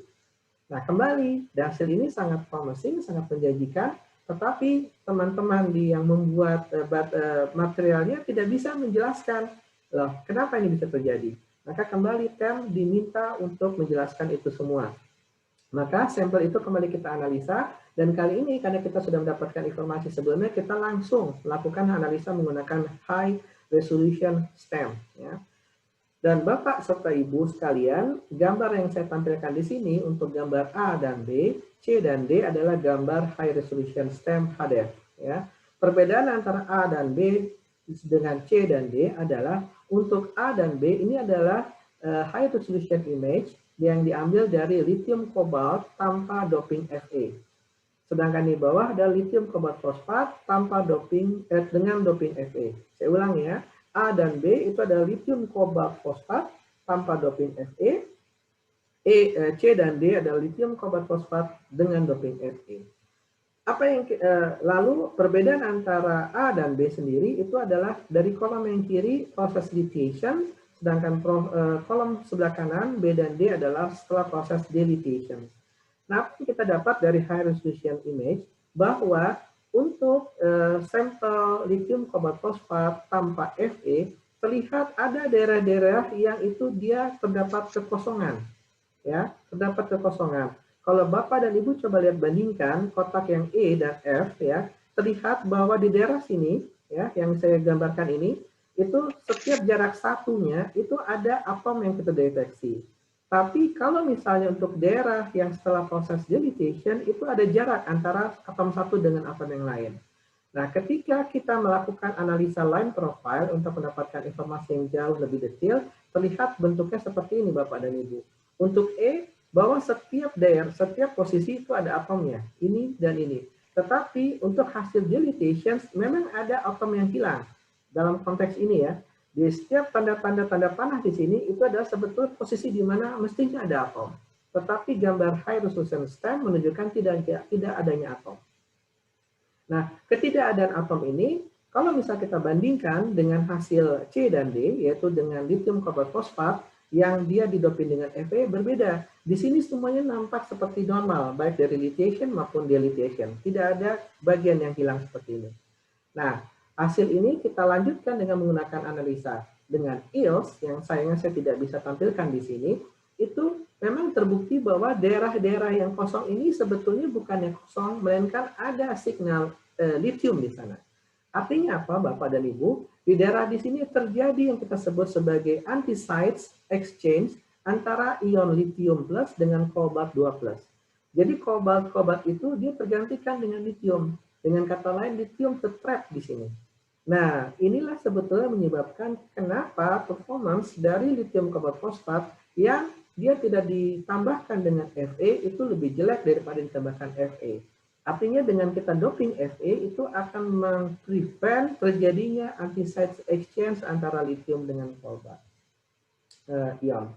Nah, kembali, hasil ini sangat promising, sangat menjanjikan, tetapi teman-teman yang membuat materialnya tidak bisa menjelaskan, loh, kenapa ini bisa terjadi. Maka kembali TEM diminta untuk menjelaskan itu semua. Maka sampel itu kembali kita analisa, dan kali ini karena kita sudah mendapatkan informasi sebelumnya, kita langsung melakukan analisa menggunakan high resolution STEM. Ya. Dan Bapak serta Ibu sekalian, gambar yang saya tampilkan di sini untuk gambar A dan B, C dan D adalah gambar high resolution STEM HDF. Ya. Perbedaan antara A dan B dengan C dan D adalah untuk A dan B ini adalah high resolution image yang diambil dari lithium kobalt tanpa doping Fe. Sedangkan di bawah ada lithium kobalt fosfat tanpa doping dengan doping Fe. Saya ulang ya, A dan B itu ada lithium kobalt fosfat tanpa doping Fe. C dan D ada lithium kobalt fosfat dengan doping Fe. Apa yang lalu perbedaan antara A dan B sendiri itu adalah dari kolom yang kiri proses lithiation, sedangkan kolom sebelah kanan B dan D adalah setelah proses deletion. Nah, kita dapat dari high resolution image bahwa untuk sampel lithium kobalt fosfat tanpa Fe terlihat ada daerah-daerah yang itu dia terdapat kekosongan, ya, terdapat kekosongan. Kalau Bapak dan Ibu coba lihat bandingkan kotak yang E dan F, ya, terlihat bahwa di daerah sini, ya, yang saya gambarkan ini, itu setiap jarak satunya itu ada atom yang kita deteksi. Tapi kalau misalnya untuk daerah yang setelah proses deletion itu ada jarak antara atom satu dengan atom yang lain. Nah, ketika kita melakukan analisa line profile untuk mendapatkan informasi yang jauh lebih detail, terlihat bentuknya seperti ini Bapak dan Ibu. Untuk E, bahwa setiap daerah, setiap posisi itu ada atomnya, ini dan ini. Tetapi untuk hasil deletion memang ada atom yang hilang. Dalam konteks ini ya, di setiap tanda-tanda panah di sini itu adalah sebetulnya posisi di mana mestinya ada atom. Tetapi gambar high resolution stem menunjukkan tidak adanya atom. Nah, ketidakadaan atom ini, kalau misal kita bandingkan dengan hasil C dan D, yaitu dengan lithium kobalt fosfat, yang dia didoping dengan Fe berbeda. Di sini semuanya nampak seperti normal, baik dari lithiation maupun deletion. Tidak ada bagian yang hilang seperti ini. Nah, hasil ini kita lanjutkan dengan menggunakan analisa dengan EELS, yang sayangnya saya tidak bisa tampilkan di sini, itu memang terbukti bahwa daerah-daerah yang kosong ini sebetulnya bukan yang kosong, melainkan ada signal lithium di sana. Artinya apa, Bapak dan Ibu? Di daerah di sini terjadi yang kita sebut sebagai anti-sites exchange antara ion lithium plus dengan kobalt 2 plus. Jadi kobalt itu dia tergantikan dengan lithium. Dengan kata lain, lithium tertrap di sini. Nah, inilah sebetulnya menyebabkan kenapa performance dari lithium kobalt fosfat yang dia tidak ditambahkan dengan Fe itu lebih jelek daripada ditambahkan Fe. Artinya dengan kita doping Fe itu akan memprevent terjadinya anti-site exchange antara lithium dengan kobalt ion.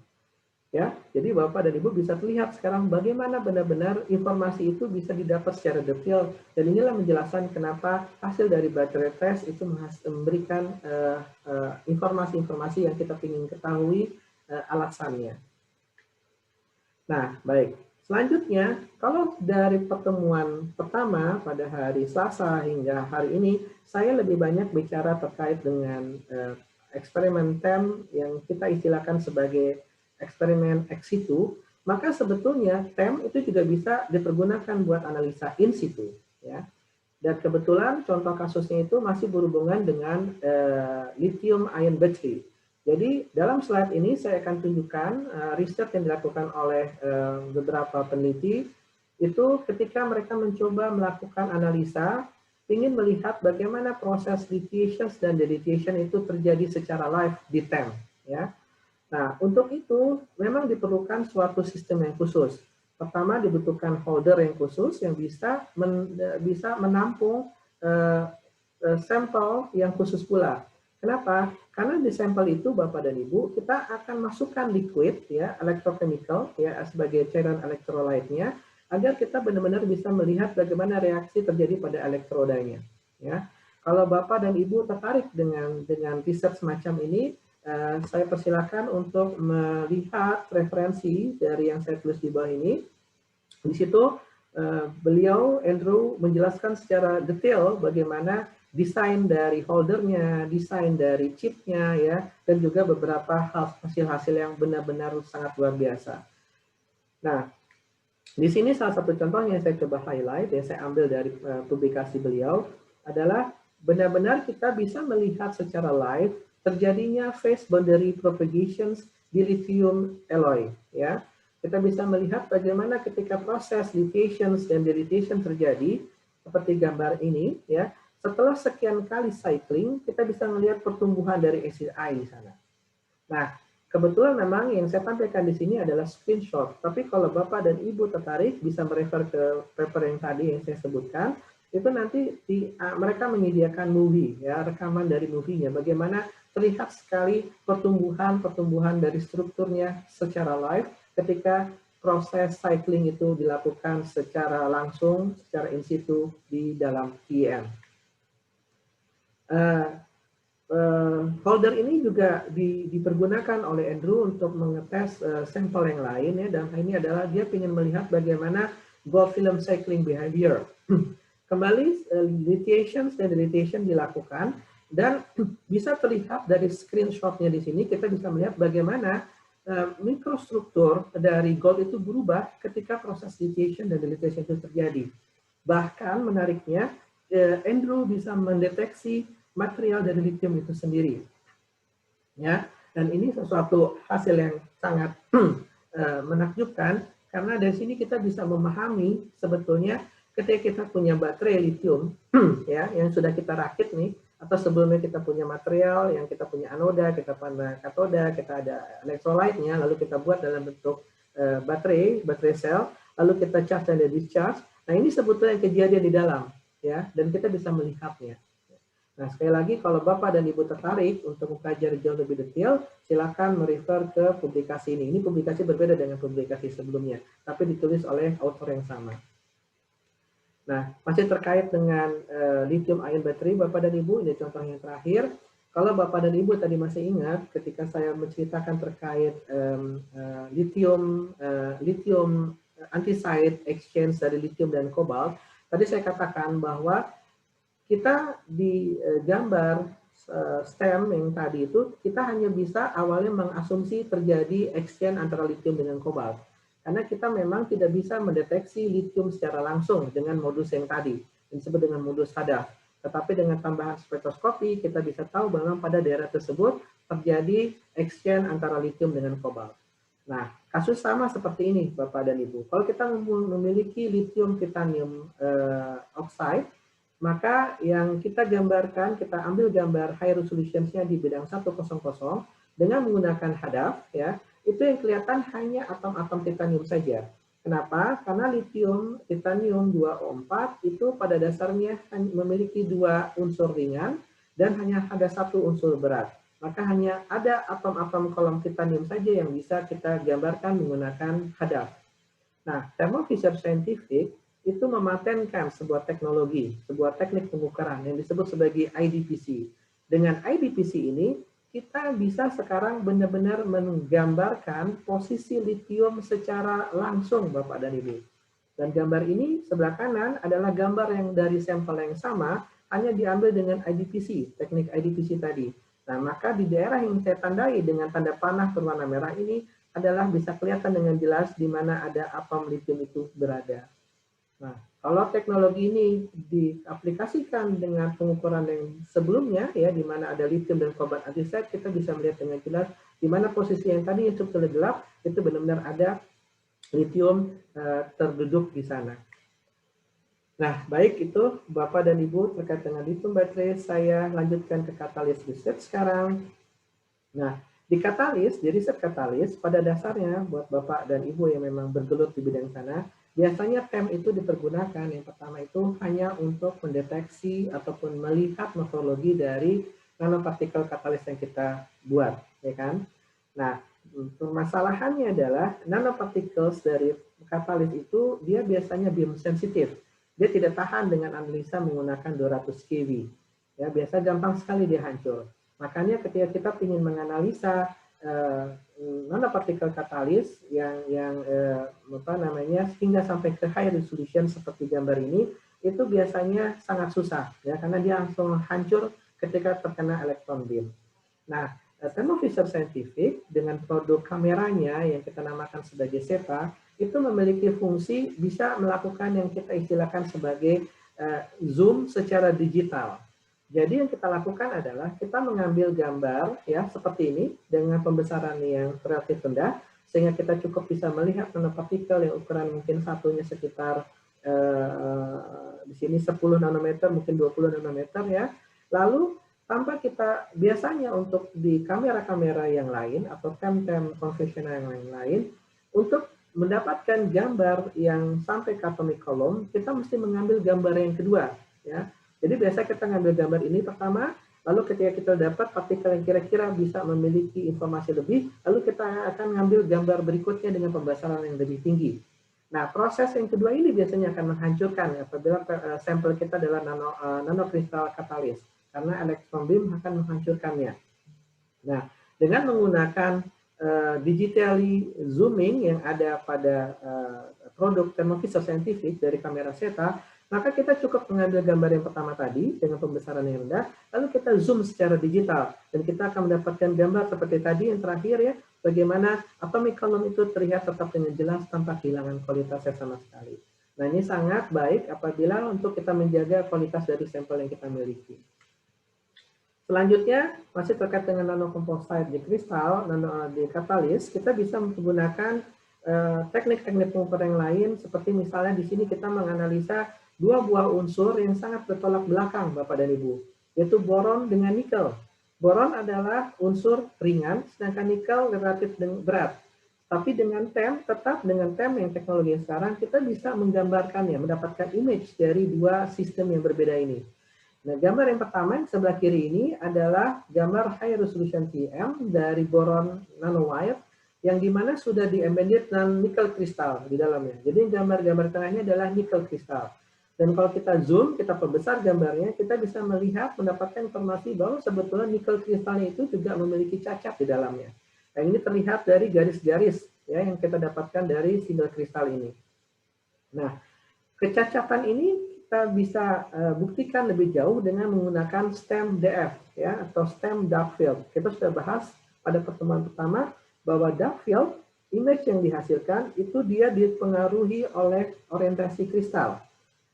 Ya, jadi Bapak dan Ibu bisa terlihat sekarang bagaimana benar-benar informasi itu bisa didapat secara detail, dan inilah menjelaskan kenapa hasil dari baterai test itu memberikan informasi-informasi yang kita ingin ketahui alasannya. Nah, baik. Selanjutnya, kalau dari pertemuan pertama pada hari Selasa hingga hari ini, saya lebih banyak bicara terkait dengan eksperimen TEM yang kita istilahkan sebagai eksperimen ex situ, maka sebetulnya TEM itu juga bisa dipergunakan buat analisa in situ, ya. Dan kebetulan contoh kasusnya itu masih berhubungan dengan lithium ion battery. Jadi dalam slide ini saya akan tunjukkan riset yang dilakukan oleh beberapa peneliti itu ketika mereka mencoba melakukan analisa, ingin melihat bagaimana proses lithiation dan deletion itu terjadi secara live di TEM, ya. Nah, untuk itu memang diperlukan suatu sistem yang khusus. Pertama, dibutuhkan holder yang khusus yang bisa menampung sampel yang khusus pula. Kenapa? Karena di sampel itu, Bapak dan Ibu, kita akan masukkan liquid, ya, electrochemical, ya, sebagai cairan elektrolytnya, agar kita benar-benar bisa melihat bagaimana reaksi terjadi pada elektrodanya. Ya, kalau Bapak dan Ibu tertarik dengan riset semacam ini, saya persilakan untuk melihat referensi dari yang saya tulis di bawah ini. Di situ beliau, Andrew, menjelaskan secara detail bagaimana desain dari holdernya, desain dari chipnya, ya, dan juga beberapa hasil-hasil yang benar-benar sangat luar biasa. Nah, di sini salah satu contohnya yang saya coba highlight, yang saya ambil dari publikasi beliau, adalah benar-benar kita bisa melihat secara live terjadinya phase boundary propagations di lithium alloy, ya. Kita bisa melihat bagaimana ketika proses lithiation dan deletion terjadi seperti gambar ini, ya. Setelah sekian kali cycling, kita bisa melihat pertumbuhan dari acid I di sana. Nah, kebetulan memang yang saya tampilkan di sini adalah screenshot, tapi kalau Bapak dan Ibu tertarik bisa merefer ke paper yang tadi yang saya sebutkan. Itu nanti mereka menyediakan movie, ya, rekaman dari movie-nya, bagaimana terlihat sekali pertumbuhan dari strukturnya secara live ketika proses cycling itu dilakukan secara langsung, secara in situ di dalam TEM. Holder ini juga dipergunakan oleh Andrew untuk mengetes sampel yang lain ya, dan ini adalah dia ingin melihat bagaimana gold film cycling behavior. Kembali lithiation dan deletion dilakukan dan bisa terlihat dari screenshotnya di sini, kita bisa melihat bagaimana mikrostruktur dari gold itu berubah ketika proses lithiation dan deletion itu terjadi. Bahkan menariknya Andrew bisa mendeteksi material dari lithium itu sendiri, ya. Dan ini sesuatu hasil yang sangat menakjubkan karena dari sini kita bisa memahami sebetulnya ketika kita punya baterai lithium, ya, yang sudah kita rakit nih, atau sebelumnya kita punya material yang kita punya anoda, kita punya katoda, kita ada electrolyte-nya, lalu kita buat dalam bentuk baterai sel, lalu kita charge dan discharge. Nah ini sebetulnya kejadian di dalam, ya, dan kita bisa melihatnya. Nah, sekali lagi kalau Bapak dan Ibu tertarik untuk mempelajari jauh lebih detail, silakan merefer ke publikasi ini. Ini publikasi berbeda dengan publikasi sebelumnya, tapi ditulis oleh author yang sama. Nah, masih terkait dengan lithium ion battery, Bapak dan Ibu, ini contoh yang terakhir. Kalau Bapak dan Ibu tadi masih ingat, ketika saya menceritakan terkait lithium anti-side exchange dari lithium dan kobalt, tadi saya katakan bahwa kita di gambar stem yang tadi itu, kita hanya bisa awalnya mengasumsi terjadi exchange antara lithium dengan kobalt. Karena kita memang tidak bisa mendeteksi lithium secara langsung dengan modus yang tadi, yang disebut dengan modus hadaf. Tetapi dengan tambahan spektroskopi, kita bisa tahu bahwa pada daerah tersebut terjadi exchange antara lithium dengan kobalt. Nah, kasus sama seperti ini, Bapak dan Ibu. Kalau kita memiliki lithium titanium oxide, maka yang kita gambarkan, kita ambil gambar high resolution-nya di bidang 100 dengan menggunakan hadaf, ya, itu yang kelihatan hanya atom-atom titanium saja. Kenapa? Karena lithium titanium 2O4 itu pada dasarnya memiliki 2 unsur ringan dan hanya ada 1 unsur berat. Maka hanya ada atom-atom kolom titanium saja yang bisa kita gambarkan menggunakan hadaf. Nah, Thermo Fisher Scientific itu mematenkan sebuah teknologi, sebuah teknik pengukuran yang disebut sebagai IDPC. Dengan IDPC ini, kita bisa sekarang benar-benar menggambarkan posisi lithium secara langsung, Bapak dan Ibu. Dan gambar ini sebelah kanan adalah gambar yang dari sampel yang sama, hanya diambil dengan IDPC, teknik IDPC tadi. Nah, maka di daerah yang saya tandai dengan tanda panah berwarna merah ini adalah bisa kelihatan dengan jelas di mana ada atom lithium itu berada. Nah, kalau teknologi ini diaplikasikan dengan pengukuran yang sebelumnya, ya, di mana ada lithium dan kobalt andesite, kita bisa melihat dengan jelas di mana posisi yang tadi yang sebetulnya gelap, itu benar-benar ada lithium terduduk di sana. Nah, baik itu Bapak dan Ibu terkait dengan lithium baterai, saya lanjutkan ke katalis research sekarang. Nah, di katalis, di riset katalis, pada dasarnya buat Bapak dan Ibu yang memang bergelut di bidang sana, biasanya TEM itu dipergunakan, yang pertama itu hanya untuk mendeteksi ataupun melihat morfologi dari nanopartikel katalis yang kita buat, ya kan? Nah, permasalahannya adalah nanoparticles dari katalis itu dia biasanya beam sensitif. Dia tidak tahan dengan analisa menggunakan 200 keV. Ya, biasa gampang sekali dia hancur. Makanya ketika kita ingin menganalisa nanopartikel katalis yang hingga sampai ke high resolution seperti gambar ini, itu biasanya sangat susah, ya, karena dia langsung hancur ketika terkena elektron beam. Nah, Thermo Fisher Scientific dengan produk kameranya yang kita namakan sebagai SETA itu memiliki fungsi bisa melakukan yang kita istilahkan sebagai zoom secara digital. Jadi yang kita lakukan adalah kita mengambil gambar, ya, seperti ini dengan pembesaran yang relatif rendah sehingga kita cukup bisa melihat nanopartikel yang ukuran mungkin satunya sekitar di sini 10 nanometer, mungkin 20 nanometer, ya. Lalu tanpa kita biasanya untuk di kamera-kamera yang lain atau tem-tem konvensional yang lain, untuk mendapatkan gambar yang sampai ke atomic column, kita mesti mengambil gambar yang kedua, ya. Jadi biasa kita ngambil gambar ini pertama, lalu ketika kita dapat partikel yang kira-kira bisa memiliki informasi lebih, lalu kita akan ngambil gambar berikutnya dengan pembesaran yang lebih tinggi. Nah, proses yang kedua ini biasanya akan menghancurkan apabila sampel kita adalah nanokristal katalis. karena elektron beam akan menghancurkannya. Nah, dengan menggunakan digitally zooming yang ada pada produk Thermovisor Scientific dari kamera Zeta, maka kita cukup mengambil gambar yang pertama tadi dengan pembesaran yang rendah, lalu kita zoom secara digital, dan kita akan mendapatkan gambar seperti tadi yang terakhir ya, bagaimana atomic column itu terlihat tetap dengan jelas tanpa kehilangan kualitasnya sama sekali. Nah, ini sangat baik apabila untuk kita menjaga kualitas dari sampel yang kita miliki. Selanjutnya, masih terkait dengan nanocomposite di kristal, di katalis, kita bisa menggunakan teknik-teknik pengukuran yang lain, seperti misalnya di sini kita menganalisa dua buah unsur yang sangat bertolak belakang, Bapak dan Ibu, yaitu boron dengan nikel. Boron adalah unsur ringan, sedangkan nikel relatif berat. Tapi dengan tetap dengan yang teknologi sekarang, kita bisa menggambarkannya, mendapatkan image dari dua sistem yang berbeda ini. Nah, gambar yang pertama yang sebelah kiri ini adalah gambar high resolution TM dari boron nanowire yang dimana sudah di-embedded dengan nikel kristal di dalamnya. Jadi gambar-gambar tengahnya adalah nikel kristal. Dan kalau kita zoom, kita perbesar gambarnya, kita bisa melihat, mendapatkan informasi bahwa sebetulnya nikel kristalnya itu juga memiliki cacat di dalamnya. Nah, ini terlihat dari garis-garis ya yang kita dapatkan dari single kristal ini. Nah, kecacatan ini kita bisa buktikan lebih jauh dengan menggunakan STEM DF ya, atau STEM dark field. Kita sudah bahas pada pertemuan pertama bahwa dark field image yang dihasilkan itu dia dipengaruhi oleh orientasi kristal.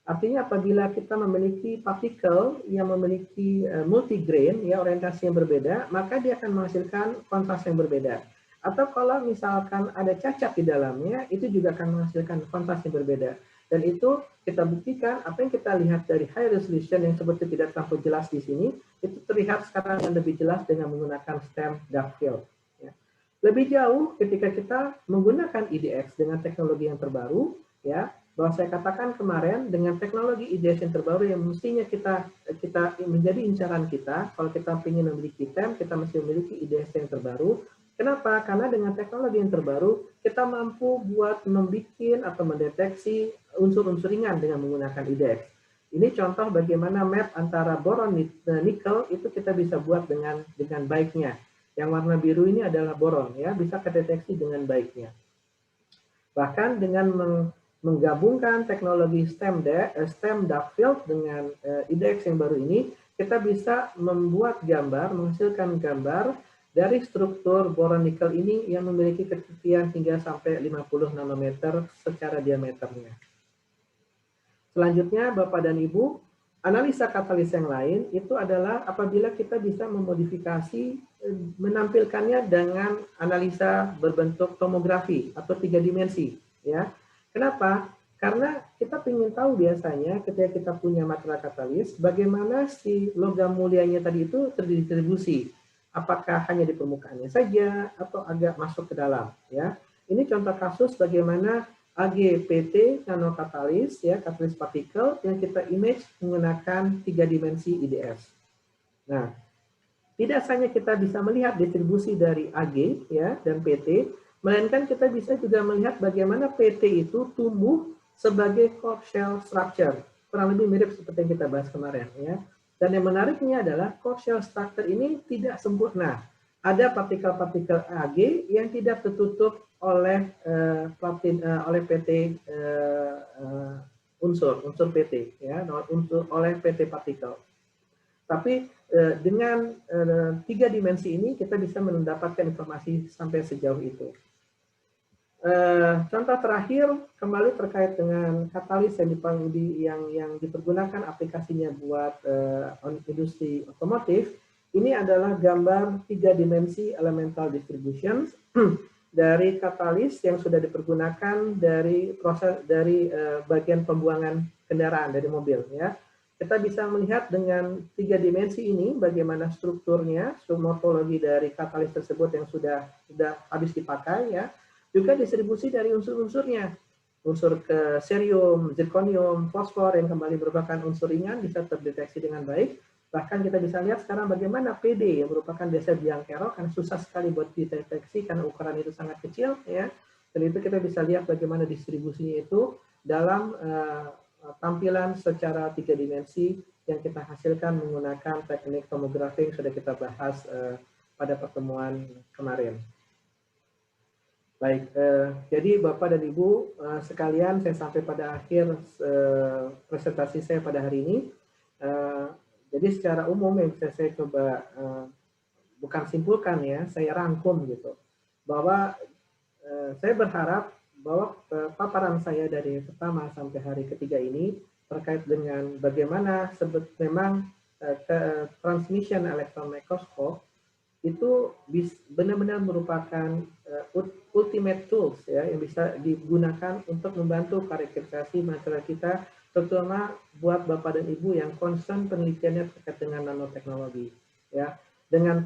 Artinya apabila kita memiliki partikel yang memiliki multigrain ya, orientasi yang berbeda, maka dia akan menghasilkan kontras yang berbeda. Atau kalau misalkan ada cacat di dalamnya, itu juga akan menghasilkan kontras yang berbeda. Dan itu kita buktikan apa yang kita lihat dari high resolution yang seperti tidak terlalu jelas di sini, itu terlihat sekarang yang lebih jelas dengan menggunakan STEM dark field. Ya. Lebih jauh ketika kita menggunakan IDX dengan teknologi yang terbaru, ya, bahwa saya katakan kemarin dengan teknologi IDX yang terbaru yang mestinya kita menjadi incaran kita, kalau kita ingin memiliki TEM, kita mesti memiliki IDX yang terbaru. Kenapa? Karena dengan teknologi yang terbaru, kita mampu buat membuat atau mendeteksi unsur-unsur ringan dengan menggunakan IDX. Ini contoh bagaimana map antara boron nikel itu kita bisa buat dengan baiknya. Yang warna biru ini adalah boron, ya, bisa terdeteksi dengan baiknya. Bahkan dengan menggabungkan teknologi STEM dark field dengan IDX yang baru ini, kita bisa membuat gambar, menghasilkan gambar dari struktur boron nikel ini yang memiliki ketepian hingga sampai 50 nanometer secara diameternya. Selanjutnya, Bapak dan Ibu, analisa katalis yang lain itu adalah apabila kita bisa memodifikasi, menampilkannya dengan analisa berbentuk tomografi atau 3 dimensi. Ya. Kenapa? Karena kita ingin tahu biasanya ketika kita punya material katalis, bagaimana si logam mulianya tadi itu terdistribusi. Apakah hanya di permukaannya saja atau agak masuk ke dalam, ya. Ini contoh kasus bagaimana AGPT nanokatalis ya, katalis partikel yang kita image menggunakan 3 dimensi IDS. Nah, tidak hanya kita bisa melihat distribusi dari AG ya dan PT, melainkan kita bisa juga melihat bagaimana PT itu tumbuh sebagai core shell structure. Kurang lebih mirip seperti yang kita bahas kemarin ya. Dan yang menariknya adalah core shell structure ini tidak sempurna. Ada partikel-partikel AG yang tidak tertutup oleh PT unsur PT ya, oleh PT partikel. Tapi dengan 3 dimensi ini kita bisa mendapatkan informasi sampai sejauh itu. Contoh terakhir kembali terkait dengan katalis yang dipergunakan aplikasinya buat industri otomotif. Ini adalah gambar 3 dimensi elemental distribution dari katalis yang sudah dipergunakan dari bagian pembuangan kendaraan dari mobil ya. Kita bisa melihat dengan 3 dimensi ini bagaimana strukturnya, morfologi dari katalis tersebut yang sudah habis dipakai ya. Juga distribusi dari unsur-unsurnya. Unsur ke cerium, zirconium, fosfor yang kembali merupakan unsur ringan bisa terdeteksi dengan baik. Bahkan kita bisa lihat sekarang bagaimana PD yang merupakan dasar biang kerok karena susah sekali buat dideteksi karena ukuran itu sangat kecil ya. Dan itu kita bisa lihat bagaimana distribusinya itu dalam tampilan secara 3 dimensi yang kita hasilkan menggunakan teknik tomografi yang sudah kita bahas pada pertemuan kemarin. Baik, jadi Bapak dan Ibu sekalian, saya sampai pada akhir presentasi saya pada hari ini. Jadi secara umum yang bisa saya coba bukan simpulkan ya, saya rangkum gitu, bahwa saya berharap bahwa paparan saya dari pertama sampai hari ketiga ini terkait dengan bagaimana memang transmission electron microscope itu benar-benar merupakan ultimate tools ya yang bisa digunakan untuk membantu karakterisasi masyarakat kita, terutama buat Bapak dan Ibu yang concern penelitiannya terkait dengan nanoteknologi ya. Dengan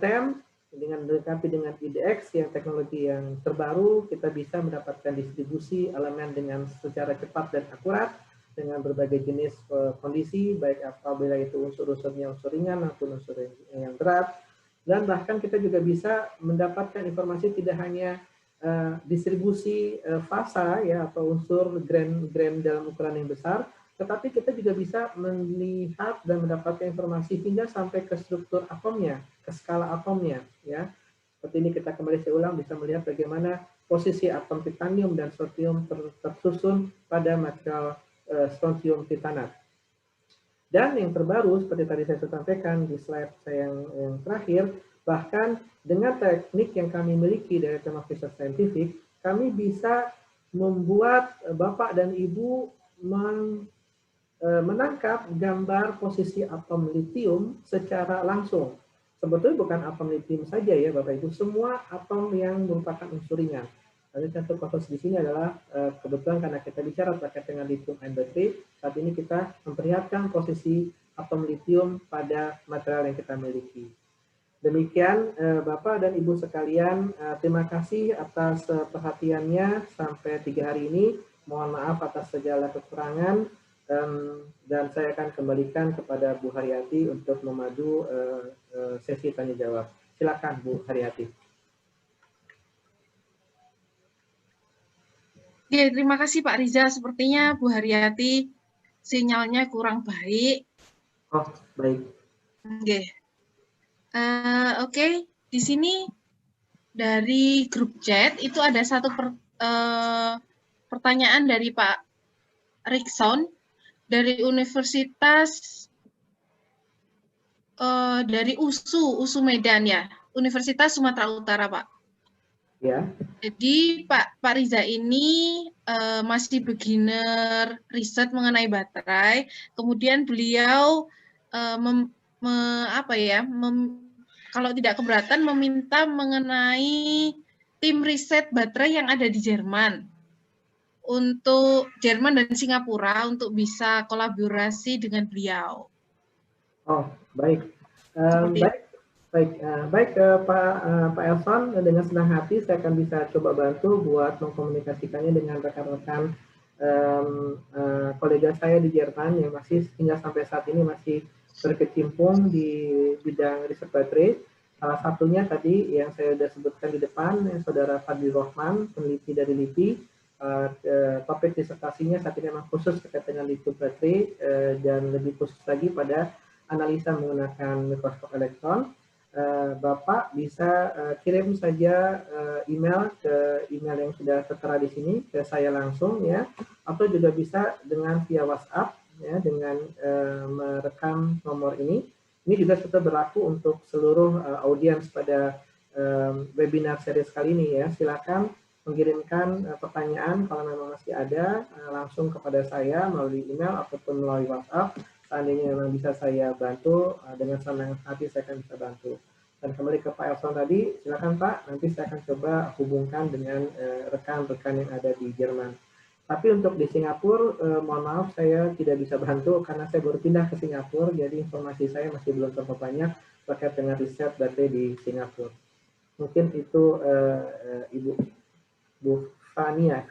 dilengkapi dengan IDX yang teknologi yang terbaru, kita bisa mendapatkan distribusi elemen dengan secara cepat dan akurat dengan berbagai jenis kondisi, baik apabila itu unsur-unsurnya unsur ringan maupun unsur yang berat. Dan bahkan kita juga bisa mendapatkan informasi tidak hanya distribusi fasa ya atau unsur grain dalam ukuran yang besar, tetapi kita juga bisa melihat dan mendapatkan informasi hingga sampai ke struktur atomnya, ke skala atomnya ya. Seperti ini kita kembali saya ulang bisa melihat bagaimana posisi atom titanium dan strontium tersusun pada material strontium titanat. Dan yang terbaru, seperti tadi saya sudah sampaikan di slide saya yang terakhir, bahkan dengan teknik yang kami miliki dari Thermo Fisher Scientific, kami bisa membuat Bapak dan Ibu menangkap gambar posisi atom litium secara langsung. Sebetulnya bukan atom litium saja ya Bapak Ibu, semua atom yang merupakan unsur ringan. Lalu contoh khusus di sini adalah kebetulan karena kita bicara terkait dengan lithium ion battery, saat ini kita memperlihatkan posisi atom litium pada material yang kita miliki. Demikian Bapak dan Ibu sekalian, terima kasih atas perhatiannya sampai 3 hari ini. Mohon maaf atas segala kekurangan dan saya akan kembalikan kepada Bu Haryati untuk memadu sesi tanya jawab. Silakan Bu Haryati. Oke, terima kasih Pak Riza. Sepertinya Bu Haryati sinyalnya kurang baik. Oh, baik. Oke, di sini dari grup chat itu ada satu pertanyaan dari Pak Rikson dari Universitas dari USU Medan ya, Universitas Sumatera Utara Pak. Ya. Jadi Pak Riza ini masih beginner riset mengenai baterai, kemudian beliau kalau tidak keberatan meminta mengenai tim riset baterai yang ada di Jerman untuk Jerman dan Singapura untuk bisa kolaborasi dengan beliau. Oh, baik. Baik Pak Elson, dengan senang hati saya akan bisa coba bantu buat mengkomunikasikannya dengan rekan-rekan kolega saya di Jerman yang masih hingga sampai saat ini masih berkecimpung di bidang riset baterai. Salah satunya tadi yang saya sudah sebutkan di depan, Saudara Fadli Rohman, peneliti dari LIPI. Topik disertasinya saat ini memang khusus terkait dengan lithium baterai dan lebih khusus lagi pada analisa menggunakan mikroskop elektron. Bapak bisa kirim saja email ke email yang sudah tertera di sini ke saya langsung ya, atau juga bisa dengan via WhatsApp ya dengan merekam nomor ini. Ini juga sudah berlaku untuk seluruh audiens pada webinar series kali ini ya. Silakan mengirimkan pertanyaan kalau memang masih ada langsung kepada saya melalui email ataupun melalui WhatsApp. Seandainya memang bisa saya bantu, dengan senang hati saya akan bisa bantu. Dan kembali ke Pak Elson tadi, silakan Pak, nanti saya akan coba hubungkan dengan rekan-rekan yang ada di Jerman. Tapi untuk di Singapura, mohon maaf saya tidak bisa bantu karena saya baru pindah ke Singapura, jadi informasi saya masih belum terlalu banyak terkait dengan riset baterai di Singapura. Mungkin itu Ibu Bu Fania.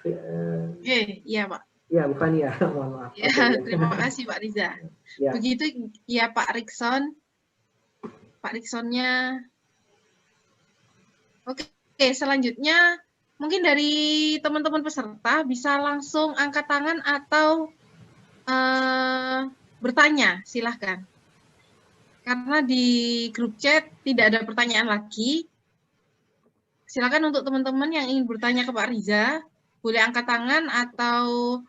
Iya Pak. Ya, Bu Fania, mohon maaf. Ya, terima kasih Pak Riza. Ya. Begitu ya Pak Rikson. Pak Riksonnya. Oke, selanjutnya mungkin dari teman-teman peserta bisa langsung angkat tangan atau bertanya, silahkan. Karena di grup chat tidak ada pertanyaan lagi. Silakan untuk teman-teman yang ingin bertanya ke Pak Riza, boleh angkat tangan atau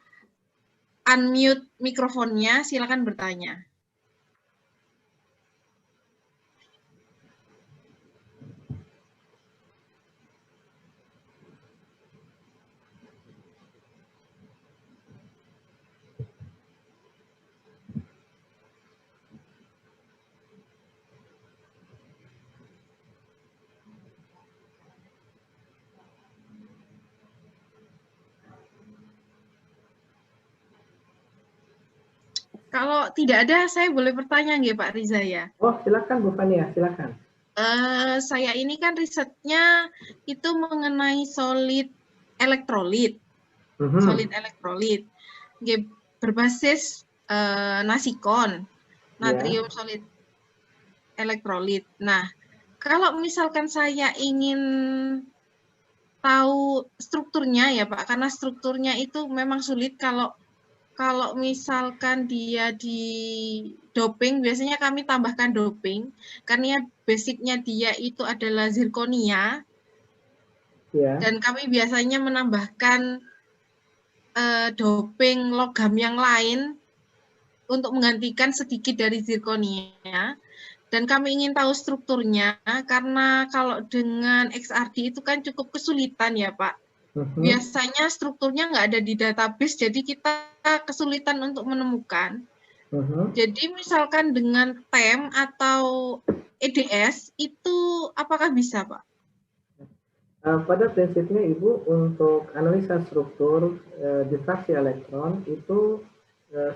unmute mikrofonnya, silakan bertanya. Kalau tidak ada, saya boleh bertanya nggih Pak Riza ya? Oh, silakan Bu Fania, silakan. Saya ini kan risetnya itu mengenai solid elektrolit. Solid elektrolit. Berbasis nasikon, natrium solid elektrolit. Nah, kalau misalkan saya ingin tahu strukturnya ya Pak, karena strukturnya itu memang sulit kalau misalkan dia di doping, biasanya kami tambahkan doping, karena basicnya dia itu adalah zirkonia, dan kami biasanya menambahkan doping logam yang lain untuk menggantikan sedikit dari zirkonia, dan kami ingin tahu strukturnya, karena kalau dengan XRD itu kan cukup kesulitan ya Pak. Biasanya strukturnya nggak ada di database, jadi kita kesulitan untuk menemukan. Jadi misalkan dengan TEM atau EDS, itu apakah bisa Pak? Pada prinsipnya Ibu, untuk analisa struktur difraksi elektron itu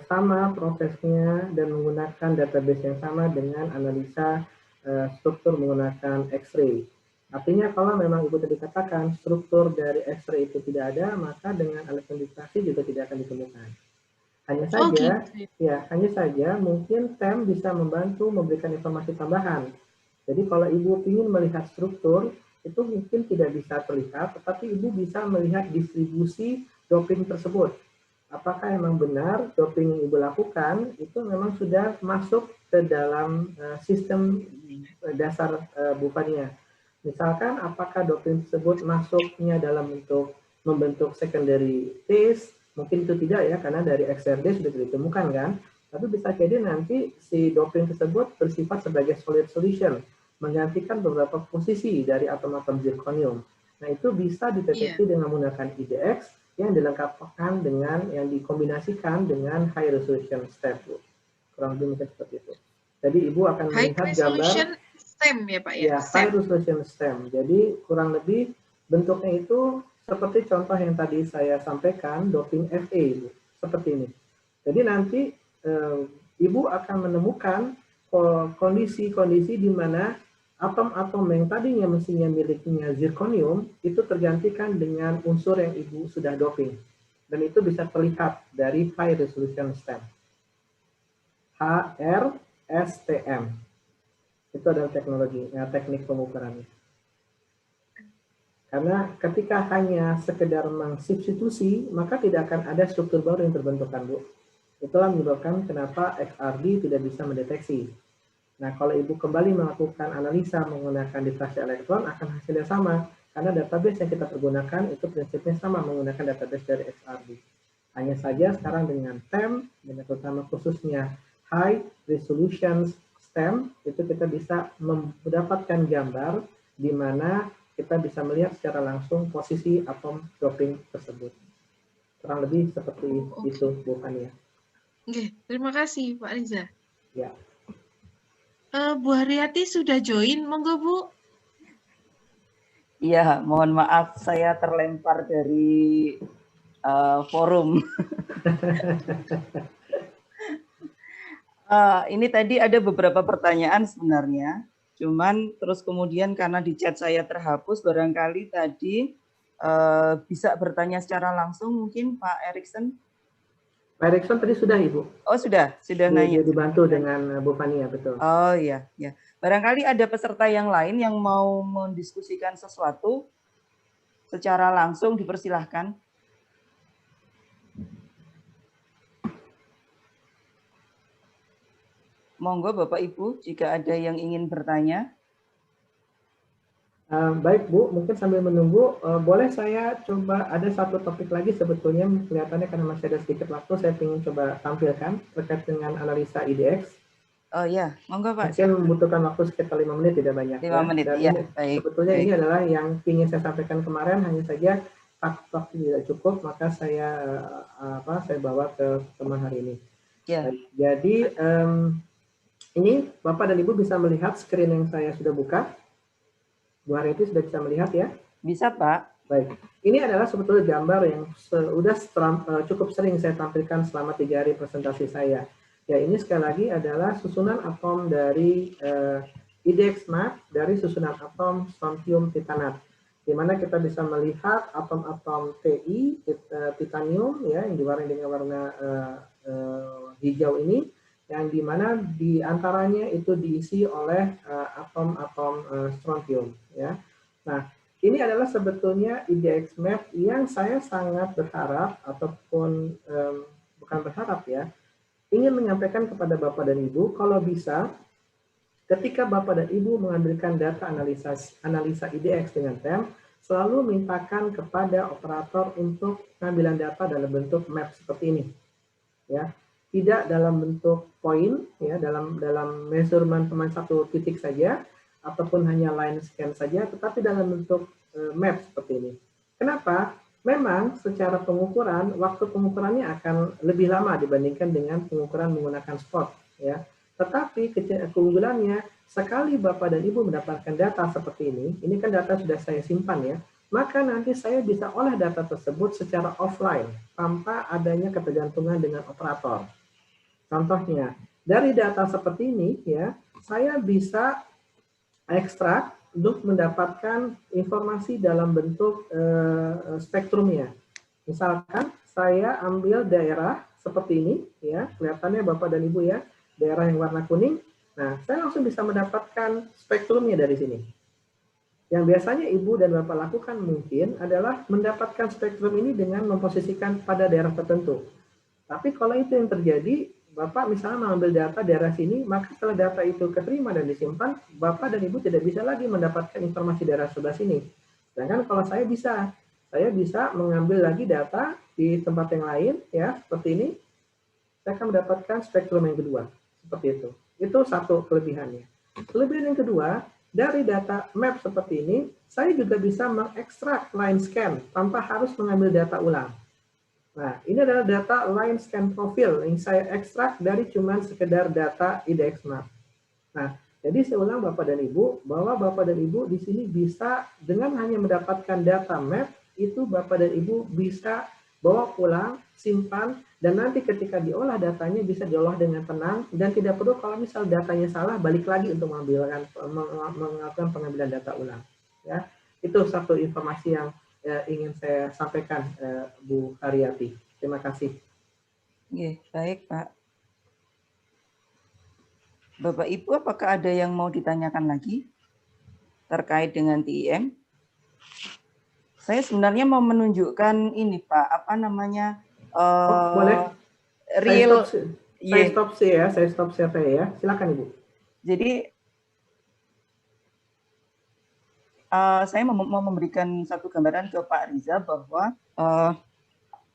sama prosesnya dan menggunakan database yang sama dengan analisa struktur menggunakan X-ray. Artinya kalau memang Ibu tadi katakan struktur dari X-ray itu tidak ada, maka dengan elektron difraksi juga tidak akan ditemukan. Hanya saja, hanya saja mungkin TEM bisa membantu memberikan informasi tambahan. Jadi kalau Ibu ingin melihat struktur, itu mungkin tidak bisa terlihat, tetapi Ibu bisa melihat distribusi doping tersebut. Apakah memang benar doping yang Ibu lakukan itu memang sudah masuk ke dalam sistem dasar Bu Fania. Misalkan apakah doping tersebut masuknya dalam membentuk secondary phase, mungkin itu tidak ya, karena dari XRD sudah ditemukan kan, tapi bisa jadi nanti si doping tersebut bersifat sebagai solid solution, menggantikan beberapa posisi dari atom-atom zirconium. Nah, itu bisa dideteksi dengan menggunakan IDX yang dilengkapkan dengan, yang dikombinasikan dengan high resolution step. Kurang lebih mungkin seperti itu. Jadi Ibu akan melihat gambar STEM ya Pak ya? High resolution STEM. Jadi kurang lebih bentuknya itu seperti contoh yang tadi saya sampaikan, doping FA, Ibu. Seperti ini. Jadi nanti Ibu akan menemukan kondisi-kondisi di mana atom-atom yang tadinya mestinya miliknya zirconium itu tergantikan dengan unsur yang Ibu sudah doping. Dan itu bisa terlihat dari high resolution STEM. HRSTM. Itu adalah teknik pengukurannya. Karena ketika hanya sekedar mensubstitusi, maka tidak akan ada struktur baru yang terbentukkan, Bu. Itulah menyebabkan kenapa XRD tidak bisa mendeteksi. Nah, kalau Ibu kembali melakukan analisa menggunakan difraksi elektron, akan hasilnya sama. Karena database yang kita pergunakan itu prinsipnya sama menggunakan database dari XRD. Hanya saja sekarang dengan TEM, dengan terutama khususnya High Resolution STEM, itu kita bisa mendapatkan gambar di mana kita bisa melihat secara langsung posisi atom doping tersebut. Kurang lebih seperti itu, Bu Fania. Oke, terima kasih Pak Riza. Ya. Bu Haryati sudah join, monggo Bu. Iya, mohon maaf saya terlempar dari forum. Ini tadi ada beberapa pertanyaan sebenarnya, cuman terus kemudian karena di chat saya terhapus, barangkali tadi bisa bertanya secara langsung mungkin Pak Erikson. Pak Erikson tadi sudah Ibu. Oh sudah nanya. Dia dibantu dengan Bu Fania, betul. Oh iya, ya. Barangkali ada peserta yang lain yang mau mendiskusikan sesuatu secara langsung, dipersilahkan. monggo Bapak Ibu jika ada yang ingin bertanya. Baik Bu, mungkin sambil menunggu, boleh saya coba ada satu topik lagi sebetulnya kelihatannya karena masih ada sedikit waktu, saya ingin coba tampilkan terkait dengan analisa IDX. Oh ya, monggo Pak. Mungkin membutuhkan waktu sekitar 5 menit, tidak banyak. 5 menit, Dan ya. ini, Baik. sebetulnya baik. ini adalah yang ingin saya sampaikan kemarin, hanya saja waktu tidak cukup, maka saya bawa ke teman hari ini. Ya. Jadi ini Bapak dan Ibu bisa melihat screen yang saya sudah buka. Bu Haryati sudah bisa melihat ya? Bisa Pak. Baik, ini adalah sebetulnya gambar yang sudah cukup sering saya tampilkan selama 3 hari presentasi saya. Ya, ini sekali lagi adalah susunan atom dari IDX map dari susunan atom strontium titanat, di mana kita bisa melihat atom-atom Ti, titanium, ya, yang diwarnai dengan warna hijau ini, yang dimana diantaranya itu diisi oleh atom-atom strontium, ya. Nah, ini adalah sebetulnya IDX map yang saya sangat berharap ataupun bukan berharap ya, ingin menyampaikan kepada Bapak dan Ibu kalau bisa ketika Bapak dan Ibu mengambilkan data analisa IDX dengan TEM, selalu mintakan kepada operator untuk pengambilan data dalam bentuk map seperti ini, ya. Tidak dalam bentuk poin, ya, dalam measurement cuma satu titik saja, ataupun hanya line scan saja, tetapi dalam bentuk map seperti ini. Kenapa? Memang secara pengukuran, waktu pengukurannya akan lebih lama dibandingkan dengan pengukuran menggunakan spot, ya. Tetapi keunggulannya, sekali Bapak dan Ibu mendapatkan data seperti ini kan data sudah saya simpan ya, maka nanti saya bisa olah data tersebut secara offline, tanpa adanya ketergantungan dengan operator. Contohnya, dari data seperti ini, ya, saya bisa ekstrak untuk mendapatkan informasi dalam bentuk spektrumnya. Misalkan saya ambil daerah seperti ini, ya, kelihatannya Bapak dan Ibu ya, daerah yang warna kuning. Nah, saya langsung bisa mendapatkan spektrumnya dari sini. Yang biasanya Ibu dan Bapak lakukan mungkin adalah mendapatkan spektrum ini dengan memposisikan pada daerah tertentu. Tapi kalau itu yang terjadi, Bapak misalnya mengambil data daerah sini, maka setelah data itu keterima dan disimpan, Bapak dan Ibu tidak bisa lagi mendapatkan informasi daerah sebelah sini. Sedangkan kalau saya bisa mengambil lagi data di tempat yang lain, ya, seperti ini, saya akan mendapatkan spektrum yang kedua, seperti itu. Itu satu kelebihannya. Kelebihan yang kedua, dari data map seperti ini, saya juga bisa mengekstrak line scan tanpa harus mengambil data ulang. Nah, ini adalah data line scan profile yang saya ekstrak dari cuman sekedar data IDX map. Nah, jadi saya ulang Bapak dan Ibu, bahwa Bapak dan Ibu di sini bisa dengan hanya mendapatkan data map, itu Bapak dan Ibu bisa bawa pulang, simpan, dan nanti ketika diolah datanya bisa diolah dengan tenang, dan tidak perlu kalau misal datanya salah, balik lagi untuk melakukan pengambilan data ulang. Ya, itu satu informasi yang ingin saya sampaikan, Bu Haryati. Terima kasih. Oke, baik Pak. Bapak Ibu, apakah ada yang mau ditanyakan lagi terkait dengan TIM? Saya sebenarnya mau menunjukkan ini Pak, apa namanya? Boleh. Real. Saya stop share ya. Silakan Ibu. Jadi saya mau memberikan satu gambaran ke Pak Riza bahwa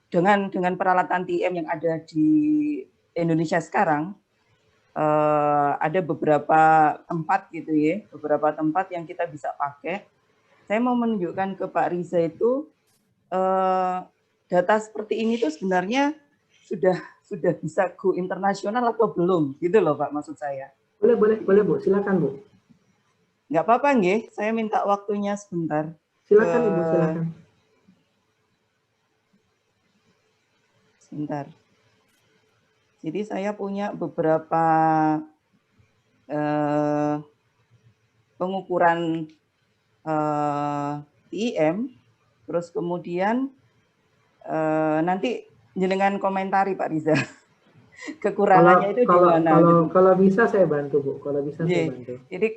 dengan peralatan TIM yang ada di Indonesia sekarang, ada beberapa tempat gitu ya, beberapa tempat yang kita bisa pakai. Saya mau menunjukkan ke Pak Riza itu data seperti ini tuh sebenarnya sudah bisa go internasional atau belum, gitu loh Pak, maksud saya. Boleh Bu, silakan Bu. Nggak apa-apa nggih, saya minta waktunya sebentar. Silakan Ibu, silakan. Sebentar. Jadi saya punya beberapa pengukuran TIM, terus kemudian nanti jenengan komentari Pak Riza. Kekurangannya itu di mana? Kalau bisa saya bantu Bu, kalau bisa saya bantu. Jadi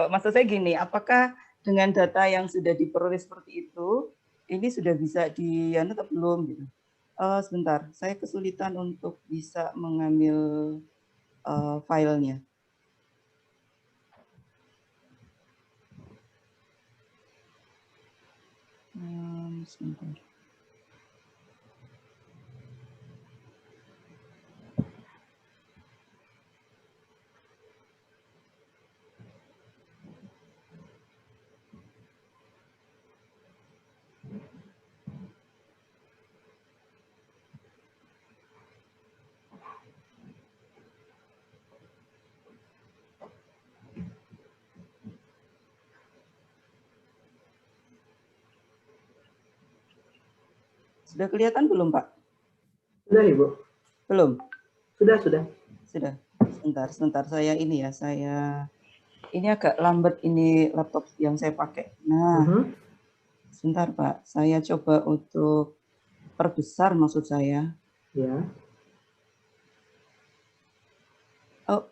maksud saya gini, apakah dengan data yang sudah diperoleh seperti itu, ini sudah bisa dianu atau belum gitu? Sebentar, saya kesulitan untuk bisa mengambil filenya. Sebentar. Sudah kelihatan belum, Pak? Sudah, Ibu. Belum? Sudah. Sudah. Sebentar. Saya ini ya, ini agak lambat ini laptop yang saya pakai. Nah, sebentar, Pak. Saya coba untuk perbesar maksud saya. Ya. Oh,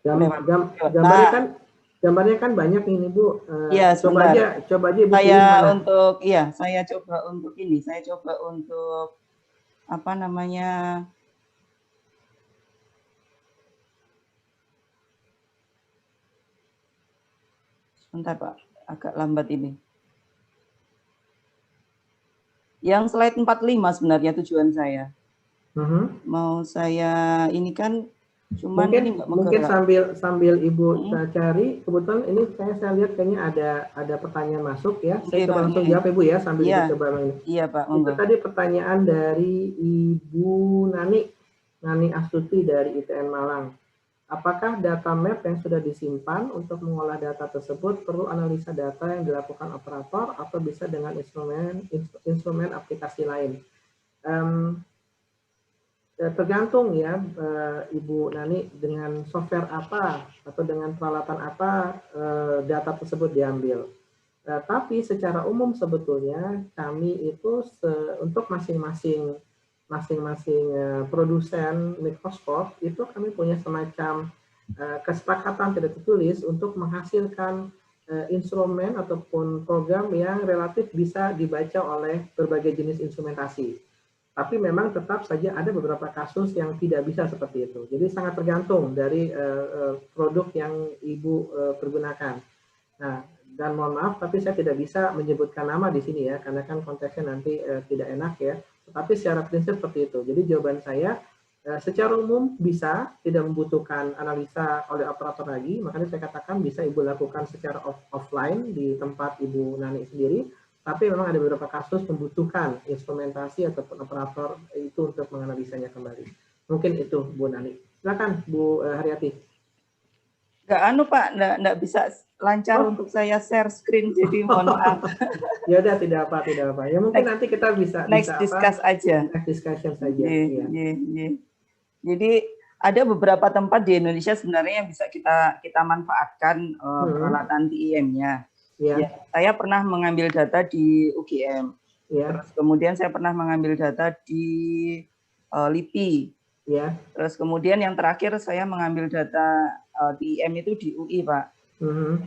gambarnya kan banyak ini, Bu. Iya, coba aja Ibu saya coba untuk ini. Saya coba untuk apa namanya? Sebentar, Pak. Agak lambat ini. Yang slide 45 sebenarnya tujuan saya. Mau saya ini kan cuman mungkin sambil Ibu cari, kebetulan ini saya lihat kayaknya ada pertanyaan masuk ya. Saya coba langsung jawab Ibu ya sambil Ibu coba ini. Iya, Pak. Itu tadi pertanyaan dari Ibu Nani Astuti dari ITN Malang. Apakah data map yang sudah disimpan untuk mengolah data tersebut perlu analisa data yang dilakukan operator atau bisa dengan instrumen aplikasi lain? Tergantung ya, Ibu Nani, dengan software apa atau dengan peralatan apa data tersebut diambil. Tapi secara umum sebetulnya kami itu untuk masing-masing produsen mikroskop itu kami punya semacam kesepakatan tidak tertulis untuk menghasilkan instrumen ataupun program yang relatif bisa dibaca oleh berbagai jenis instrumentasi. Tapi memang tetap saja ada beberapa kasus yang tidak bisa seperti itu. Jadi sangat tergantung dari produk yang Ibu pergunakan. Nah, dan mohon maaf, tapi saya tidak bisa menyebutkan nama di sini ya, karena kan konteksnya nanti tidak enak ya. Tetapi secara prinsip seperti itu. Jadi jawaban saya, secara umum bisa, tidak membutuhkan analisa oleh operator lagi, makanya saya katakan bisa Ibu lakukan secara offline di tempat Ibu Nani sendiri, tapi memang ada beberapa kasus membutuhkan instrumentasi ataupun operator itu untuk menganalisanya kembali. Mungkin itu Bu Nani. Silakan Bu Haryati. Pak, nggak bisa lancar untuk saya share screen, jadi mohon maaf. Ya udah, tidak apa. Ya mungkin nanti kita bisa discuss aja. Next discussion saja. Jadi ada beberapa tempat di Indonesia sebenarnya yang bisa kita manfaatkan peralatan TIM-nya. Ya, saya pernah mengambil data di UGM. Terus kemudian saya pernah mengambil data di LIPI. Terus kemudian yang terakhir saya mengambil data TIM itu di UI, Pak.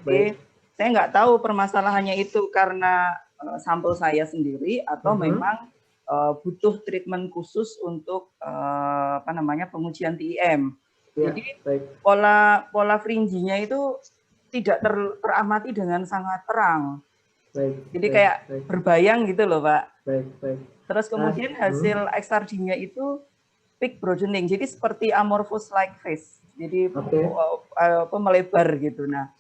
Jadi saya nggak tahu permasalahannya itu karena sampel saya sendiri atau memang butuh treatment khusus untuk pengujian TIM. Jadi pola fringinya itu tidak teramati dengan sangat terang. Jadi kayak berbayang gitu loh, Pak. Terus kemudian hasil XRD-nya itu peak broadening, jadi seperti amorphous like face, jadi melebar gitu. Nah,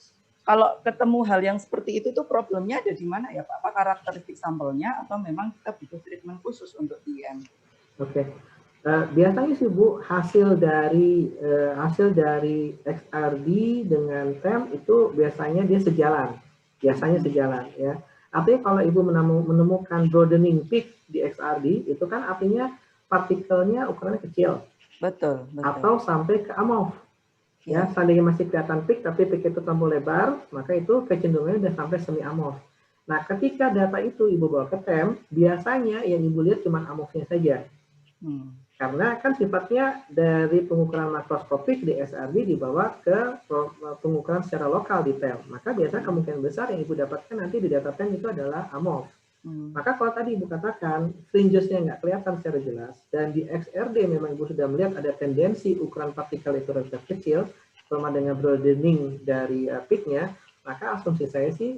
kalau ketemu hal yang seperti itu tuh problemnya ada di mana ya, Pak? Apa karakteristik sampelnya atau memang kita butuh treatment khusus untuk TIM? Biasanya sih Bu, hasil dari XRD dengan TEM itu biasanya dia sejalan, ya. Artinya kalau Ibu menemukan broadening peak di XRD, itu kan artinya partikelnya ukurannya kecil. Betul. Atau sampai ke amorph. Ya, seandainya masih kelihatan peak, tapi peak itu terlalu lebar, maka itu kecenderungannya sudah sampai semi amorph. Nah, ketika data itu Ibu bawa ke TEM, biasanya yang Ibu lihat cuma amorphnya saja. Karena kan sifatnya dari pengukuran makroskopik di XRD dibawa ke pengukuran secara lokal di TEM. Maka biasanya kemungkinan besar yang Ibu dapatkan nanti di data TEM itu adalah amorph. Maka kalau tadi Ibu katakan fringesnya nggak kelihatan secara jelas, dan di XRD memang Ibu sudah melihat ada tendensi ukuran partikel itu relatif kecil, sama dengan broadening dari peaknya, maka asumsi saya sih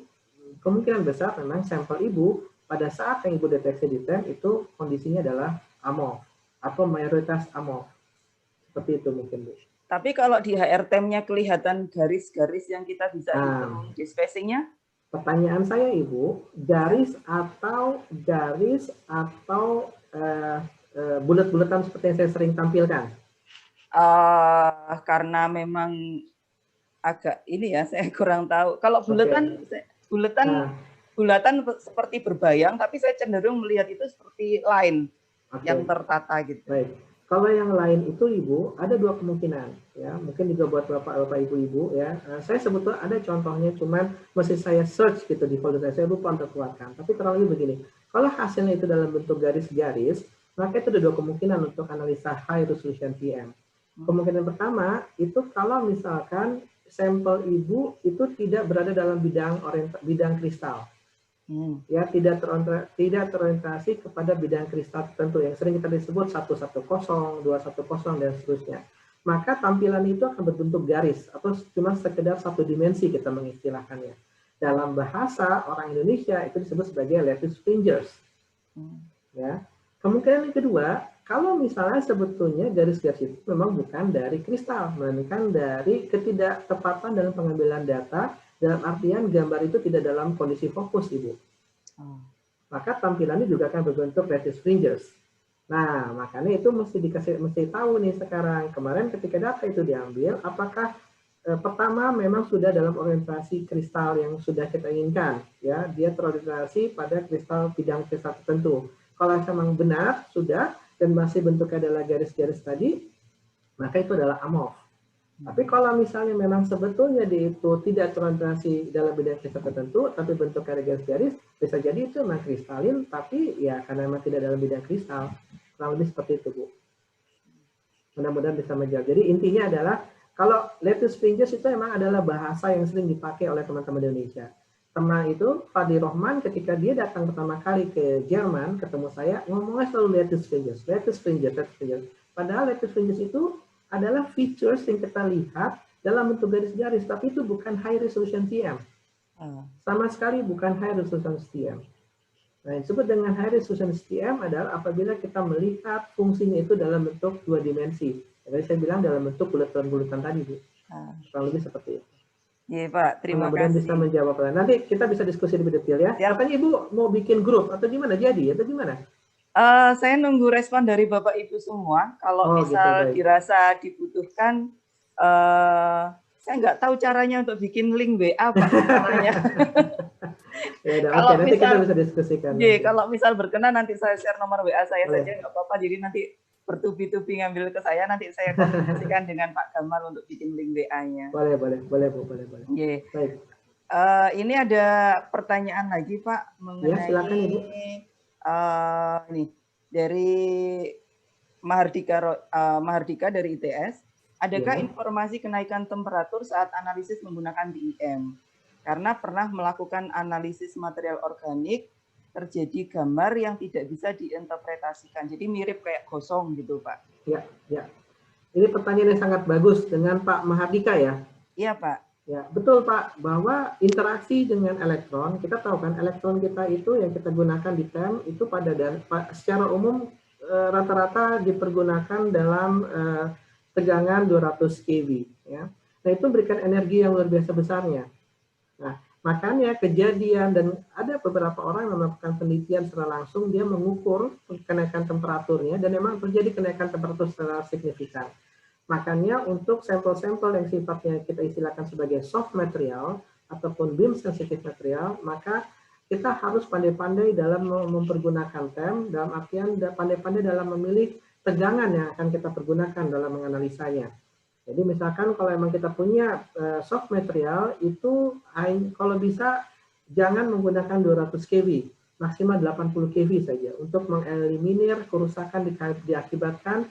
kemungkinan besar memang sampel ibu pada saat yang ibu deteksi di TEM itu kondisinya adalah AMOF atau mayoritas AMOF. Seperti itu mungkin, Bu. Tapi kalau di HRTM-nya kelihatan garis-garis yang kita bisa hitung di spacing-nya? Pertanyaan saya, Ibu, garis atau bulat-bulatan seperti yang saya sering tampilkan? Karena memang agak ini ya, saya kurang tahu. Kalau bulatan seperti berbayang, tapi saya cenderung melihat itu seperti line yang tertata gitu. Baik. Kalau yang lain itu, Ibu, ada dua kemungkinan, ya. Mungkin juga buat bapak ibu-ibu, ya. Saya sebetulnya ada contohnya, cuman mesti saya search gitu di folder saya lupa untuk keluarkan. Tapi terlalu begini, kalau hasilnya itu dalam bentuk garis-garis, maka itu ada dua kemungkinan untuk analisa high resolution TM. Kemungkinan pertama itu kalau misalkan sampel ibu itu tidak berada dalam bidang kristal. Ya, tidak terorientasi kepada bidang kristal tertentu yang sering kita disebut 110, 210 dan seterusnya. Maka tampilan itu akan berbentuk garis atau cuma sekedar satu dimensi kita mengistilahkannya. Dalam bahasa orang Indonesia itu disebut sebagai lattice fringers. Ya. Kemungkinan yang kedua, kalau misalnya sebetulnya garis-garis itu memang bukan dari kristal, melainkan dari ketidaktepatan dalam pengambilan data. Dalam artian gambar itu tidak dalam kondisi fokus, Ibu. Maka tampilannya juga akan berbentuk lattice fringers. Nah, makanya itu mesti tahu nih sekarang. Kemarin ketika data itu diambil, apakah pertama memang sudah dalam orientasi kristal yang sudah kita inginkan, ya, dia terorientasi pada bidang kristal tertentu. Kalau memang benar sudah dan masih bentuknya adalah garis-garis tadi, maka itu adalah AMOF. Tapi kalau misalnya memang sebetulnya dia itu tidak terorientasi dalam bidang kristal tertentu, tapi bentuknya garis-garis, bisa jadi itu memang kristalin, tapi ya karena memang tidak dalam bidang kristal. Kurang lebih seperti itu, Bu. Mudah-mudahan bisa menjawab. Jadi intinya adalah, kalau lattice fringers itu memang adalah bahasa yang sering dipakai oleh teman-teman Indonesia. Teman itu, Fadli Rohman, ketika dia datang pertama kali ke Jerman, ketemu saya, ngomongnya selalu lattice fringers, lattice fringers, lattice fringers. Padahal lattice fringers itu adalah features yang kita lihat dalam bentuk garis-garis, tapi itu bukan high resolution TM. Sama sekali bukan high resolution TM. Nah, yang disebut dengan high resolution TM adalah apabila kita melihat fungsinya itu dalam bentuk dua dimensi. Jadi saya bilang dalam bentuk bulatan-bulatan tadi, Bu. Kurang lebih seperti itu. Iya, Pak. Terima kasih. Bisa menjawab. Nanti kita bisa diskusi lebih detail ya. Katanya Ibu mau bikin grup atau gimana? Jadi atau gimana? Saya nunggu respon dari Bapak Ibu semua. Kalau misal gitu, dirasa dibutuhkan, saya nggak tahu caranya untuk bikin link WA, Pak. Kalau nanti kita bisa diskusikan. Kalau misal berkenan nanti saya share nomor WA saya saja, nggak apa-apa. Jadi nanti bertubi-tubi ngambil ke saya, nanti saya komunikasikan dengan Pak Gamal untuk bikin link WA-nya. Boleh, Bu, boleh. Baik. Ini ada pertanyaan lagi, Pak, mengenai silakan, Ibu. Ini dari Mahardika dari ITS. Adakah informasi kenaikan temperatur saat analisis menggunakan DEM? Karena pernah melakukan analisis material organik, terjadi gambar yang tidak bisa diinterpretasikan. Jadi mirip kayak gosong gitu, Pak. Ya. Ini pertanyaan yang sangat bagus dengan Pak Mahardika ya? Iya, Pak. Ya, betul Pak, bahwa interaksi dengan elektron, kita tahu kan elektron kita itu yang kita gunakan di TEM itu secara umum rata-rata dipergunakan dalam tegangan 200 kV. Ya. Nah, itu memberikan energi yang luar biasa besarnya. Nah, makanya kejadian dan ada beberapa orang yang melakukan penelitian secara langsung, dia mengukur kenaikan temperaturnya dan memang terjadi kenaikan temperatur secara signifikan. Makanya untuk sampel-sampel yang sifatnya kita istilahkan sebagai soft material ataupun beam sensitive material, maka kita harus pandai-pandai dalam mempergunakan TEM, dalam artian pandai-pandai dalam memilih tegangan yang akan kita pergunakan dalam menganalisanya. Jadi misalkan kalau memang kita punya soft material, itu kalau bisa jangan menggunakan 200 kV, maksimal 80 kV saja untuk mengeliminir kerusakan diakibatkan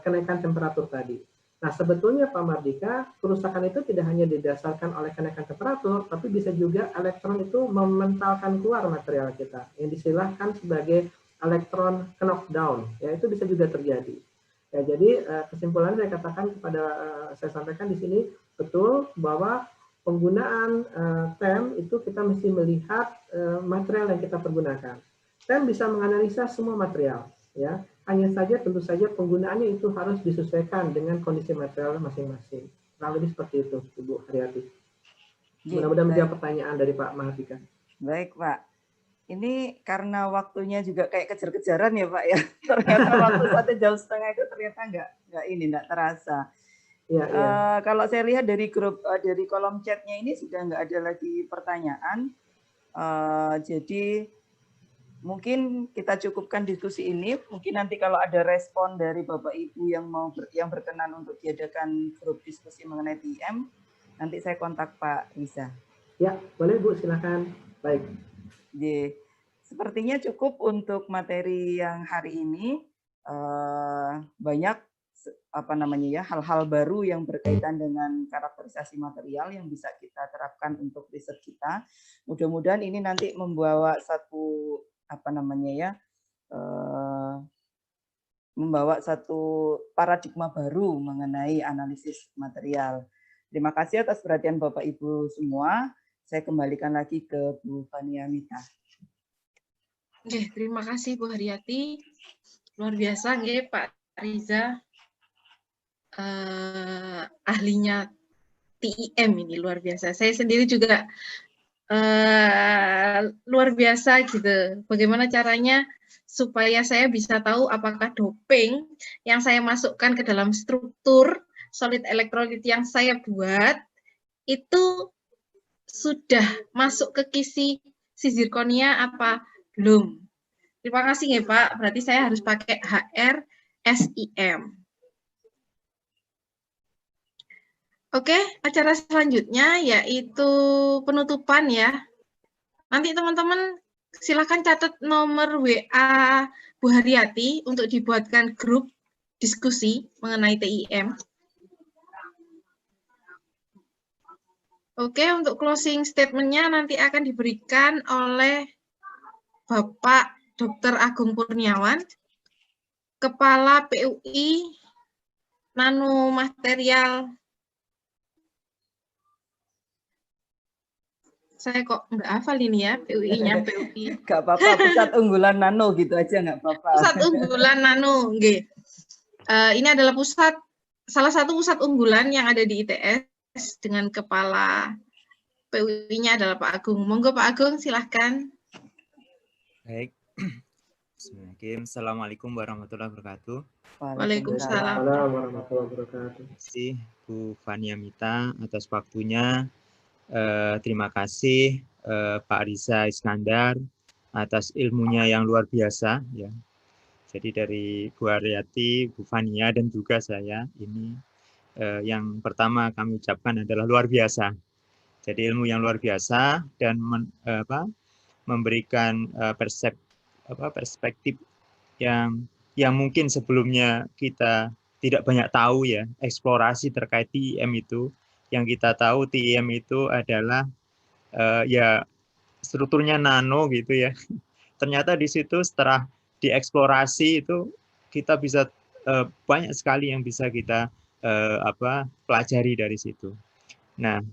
kenaikan temperatur tadi. Nah, sebetulnya Pak Mardika, kerusakan itu tidak hanya didasarkan oleh kenaikan temperatur, tapi bisa juga elektron itu mementalkan keluar material kita, yang disilahkan sebagai elektron knockdown, ya itu bisa juga terjadi. Ya, jadi kesimpulan saya katakan saya sampaikan di sini betul bahwa penggunaan TEM itu kita mesti melihat material yang kita pergunakan. TEM bisa menganalisa semua material, ya. Hanya saja tentu saja penggunaannya itu harus disesuaikan dengan kondisi material masing-masing. Kurang lebih seperti itu, Ibu Haryati. Mudah-mudahan menjawab pertanyaan dari Pak Mahardika. Baik, Pak. Ini karena waktunya juga kayak kejar-kejaran ya Pak ya. Ternyata waktu 1,5 jam itu ternyata nggak terasa. Ya, kalau saya lihat dari grup dari kolom chatnya ini sudah nggak ada lagi pertanyaan. Jadi mungkin kita cukupkan diskusi ini. Mungkin nanti kalau ada respon dari Bapak Ibu yang berkenan untuk diadakan grup diskusi mengenai TIM, nanti saya kontak Pak Riza. Ya, boleh Bu, silakan. Baik. Sepertinya cukup untuk materi yang hari ini. Banyak hal-hal baru yang berkaitan dengan karakterisasi material yang bisa kita terapkan untuk riset kita. Mudah-mudahan ini nanti membawa membawa satu paradigma baru mengenai analisis material. Terima kasih atas perhatian Bapak Ibu semua. Saya kembalikan lagi ke Bu Fania Mita. Oke, terima kasih Bu Haryati. Luar biasa nggih Pak Riza. Ahlinya TIM ini luar biasa. Saya sendiri juga luar biasa gitu. Bagaimana caranya supaya saya bisa tahu apakah doping yang saya masukkan ke dalam struktur solid elektrolit yang saya buat itu sudah masuk ke kisi si zirkonia apa belum. Terima kasih ya Pak, berarti saya harus pakai HRSIM. Oke, acara selanjutnya yaitu penutupan ya. Nanti teman-teman silakan catat nomor WA Bu Haryati untuk dibuatkan grup diskusi mengenai TIM. Oke, untuk closing statement-nya nanti akan diberikan oleh Bapak Dr. Agung Kurniawan, Kepala PUI Nanomaterial. Saya kok nggak hafal ini ya, PUI-nya PUI. Nggak apa-apa, Pusat Unggulan Nano gitu aja nggak apa-apa. Pusat Unggulan Nano, nggih. Ini adalah salah satu pusat unggulan yang ada di ITS dengan kepala PUI-nya adalah Pak Agung. Monggo Pak Agung, silahkan. Baik. Assalamualaikum warahmatullahi wabarakatuh. Waalaikumsalam warahmatullahi wabarakatuh. Terima kasih Bu Fania Mita atas waktunya. Terima kasih Pak Riza Iskandar atas ilmunya yang luar biasa ya. Jadi dari Bu Haryati, Bu Fania dan juga saya ini yang pertama kami ucapkan adalah luar biasa. Jadi ilmu yang luar biasa dan memberikan perspektif yang mungkin sebelumnya kita tidak banyak tahu ya, eksplorasi terkait TIM itu. Yang kita tahu TIM itu adalah ya strukturnya nano gitu ya. Ternyata di situ setelah dieksplorasi itu kita bisa banyak sekali yang bisa kita pelajari dari situ. Nah,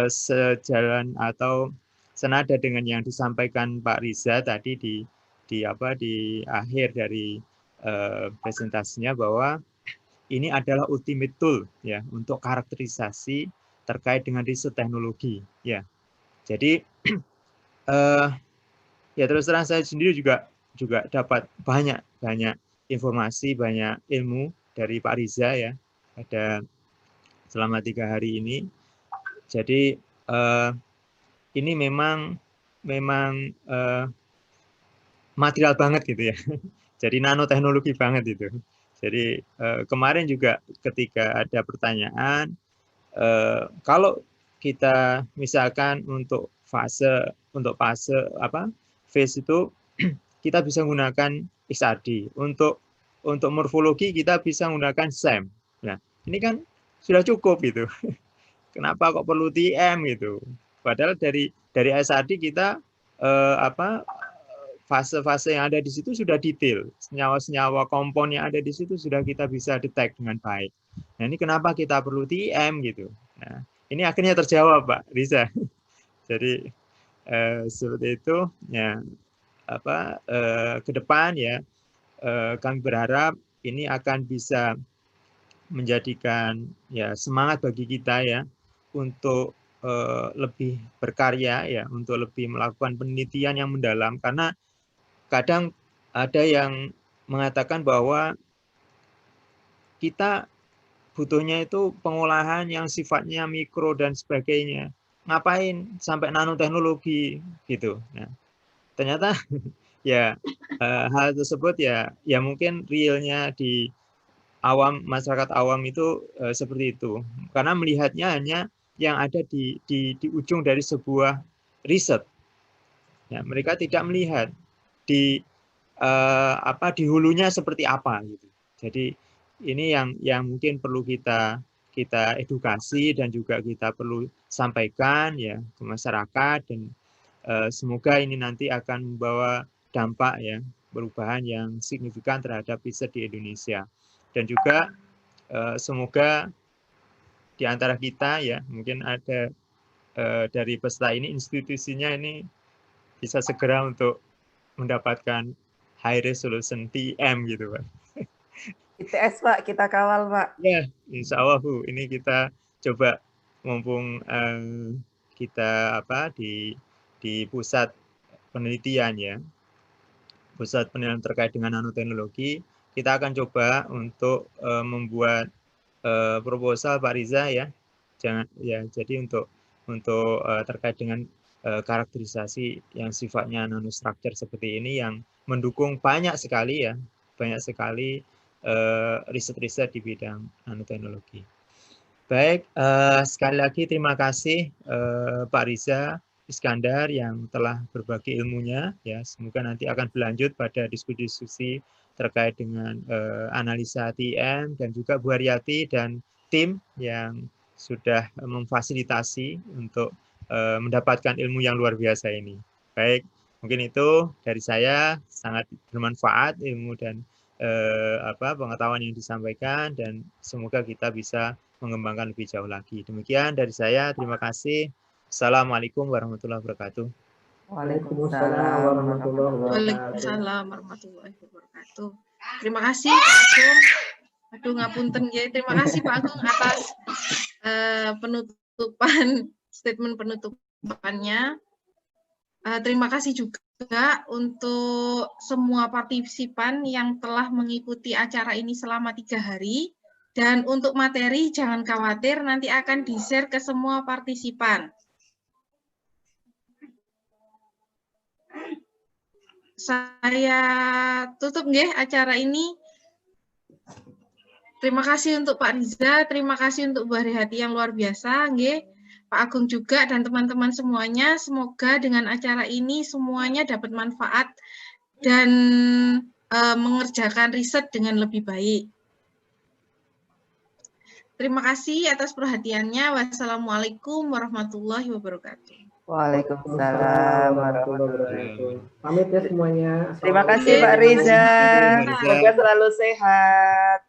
sejalan atau senada dengan yang disampaikan Pak Riza tadi di akhir dari presentasinya bahwa ini adalah ultimate tool ya untuk karakterisasi terkait dengan riset teknologi ya. Jadi ya terus terang saya sendiri juga dapat banyak informasi, banyak ilmu dari Pak Riza ya pada selama 3 hari ini. Jadi ini memang material banget gitu ya. Jadi nanoteknologi banget itu. Jadi kemarin juga ketika ada pertanyaan, kalau kita misalkan untuk phase itu kita bisa menggunakan XRD. Untuk morfologi kita bisa menggunakan SEM. Nah, ini kan sudah cukup gitu. Kenapa kok perlu TIM gitu? Padahal dari SRD kita fase-fase yang ada di situ sudah detail, senyawa-senyawa kompon yang ada di situ sudah kita bisa detect dengan baik. Nah, ini kenapa kita perlu TEM gitu. Nah, ini akhirnya terjawab, Pak Riza. Jadi seperti itu ya, ke depan ya, kami berharap ini akan bisa menjadikan ya semangat bagi kita ya untuk lebih berkarya ya, untuk lebih melakukan penelitian yang mendalam, karena kadang ada yang mengatakan bahwa kita butuhnya itu pengolahan yang sifatnya mikro dan sebagainya. Ngapain sampai nanoteknologi gitu. Nah, ternyata ya hal tersebut ya mungkin realnya di masyarakat awam itu seperti itu. Karena melihatnya hanya yang ada di ujung dari sebuah riset. Ya, mereka tidak melihat di di hulunya seperti apa gitu. Jadi ini yang mungkin perlu kita edukasi dan juga kita perlu sampaikan ya ke masyarakat, dan semoga ini nanti akan membawa dampak ya, perubahan yang signifikan terhadap riset di Indonesia. Dan juga semoga di antara kita ya, mungkin ada dari peserta ini, institusinya ini bisa segera untuk mendapatkan high resolution TEM gitu, Pak. ITS, Pak, kita kawal, Pak. Ya, insya Allah, Bu. Ini kita coba mumpung kita di pusat penelitian ya, pusat penelitian terkait dengan nanoteknologi, kita akan coba untuk membuat proposal, Pak Riza ya. Jadi untuk terkait dengan karakterisasi yang sifatnya nanostructure seperti ini yang mendukung banyak sekali riset-riset di bidang nanoteknologi. Baik, sekali lagi terima kasih Pak Riza Iskandar yang telah berbagi ilmunya ya. Semoga nanti akan berlanjut pada diskusi-diskusi terkait dengan analisa TEM, dan juga Bu Haryati dan tim yang sudah memfasilitasi untuk mendapatkan ilmu yang luar biasa ini. Baik, mungkin itu dari saya, sangat bermanfaat ilmu dan pengetahuan yang disampaikan, dan semoga kita bisa mengembangkan lebih jauh lagi. Demikian dari saya, terima kasih. Assalamualaikum warahmatullahi wabarakatuh. Waalaikumsalam warahmatullahi wabarakatuh. Waalaikumsalam warahmatullahi wabarakatuh. Terima kasih Pak Agung. Aduh ngapunten ya. Terima kasih Pak Agung atas statement penutupannya. Terima kasih juga untuk semua partisipan yang telah mengikuti acara ini selama 3 hari. Dan untuk materi jangan khawatir, nanti akan di-share ke semua partisipan. Saya tutup nggih acara ini. Terima kasih untuk Pak Riza, terima kasih untuk Bu Haryati yang luar biasa nggih. Pak Agung juga dan teman-teman semuanya, semoga dengan acara ini semuanya dapat manfaat dan mengerjakan riset dengan lebih baik. Terima kasih atas perhatiannya. Wassalamualaikum warahmatullahi wabarakatuh. Waalaikumsalam warahmatullahi wabarakatuh. Pamit ya semuanya. Terima kasih Pak Riza. Semoga selalu sehat.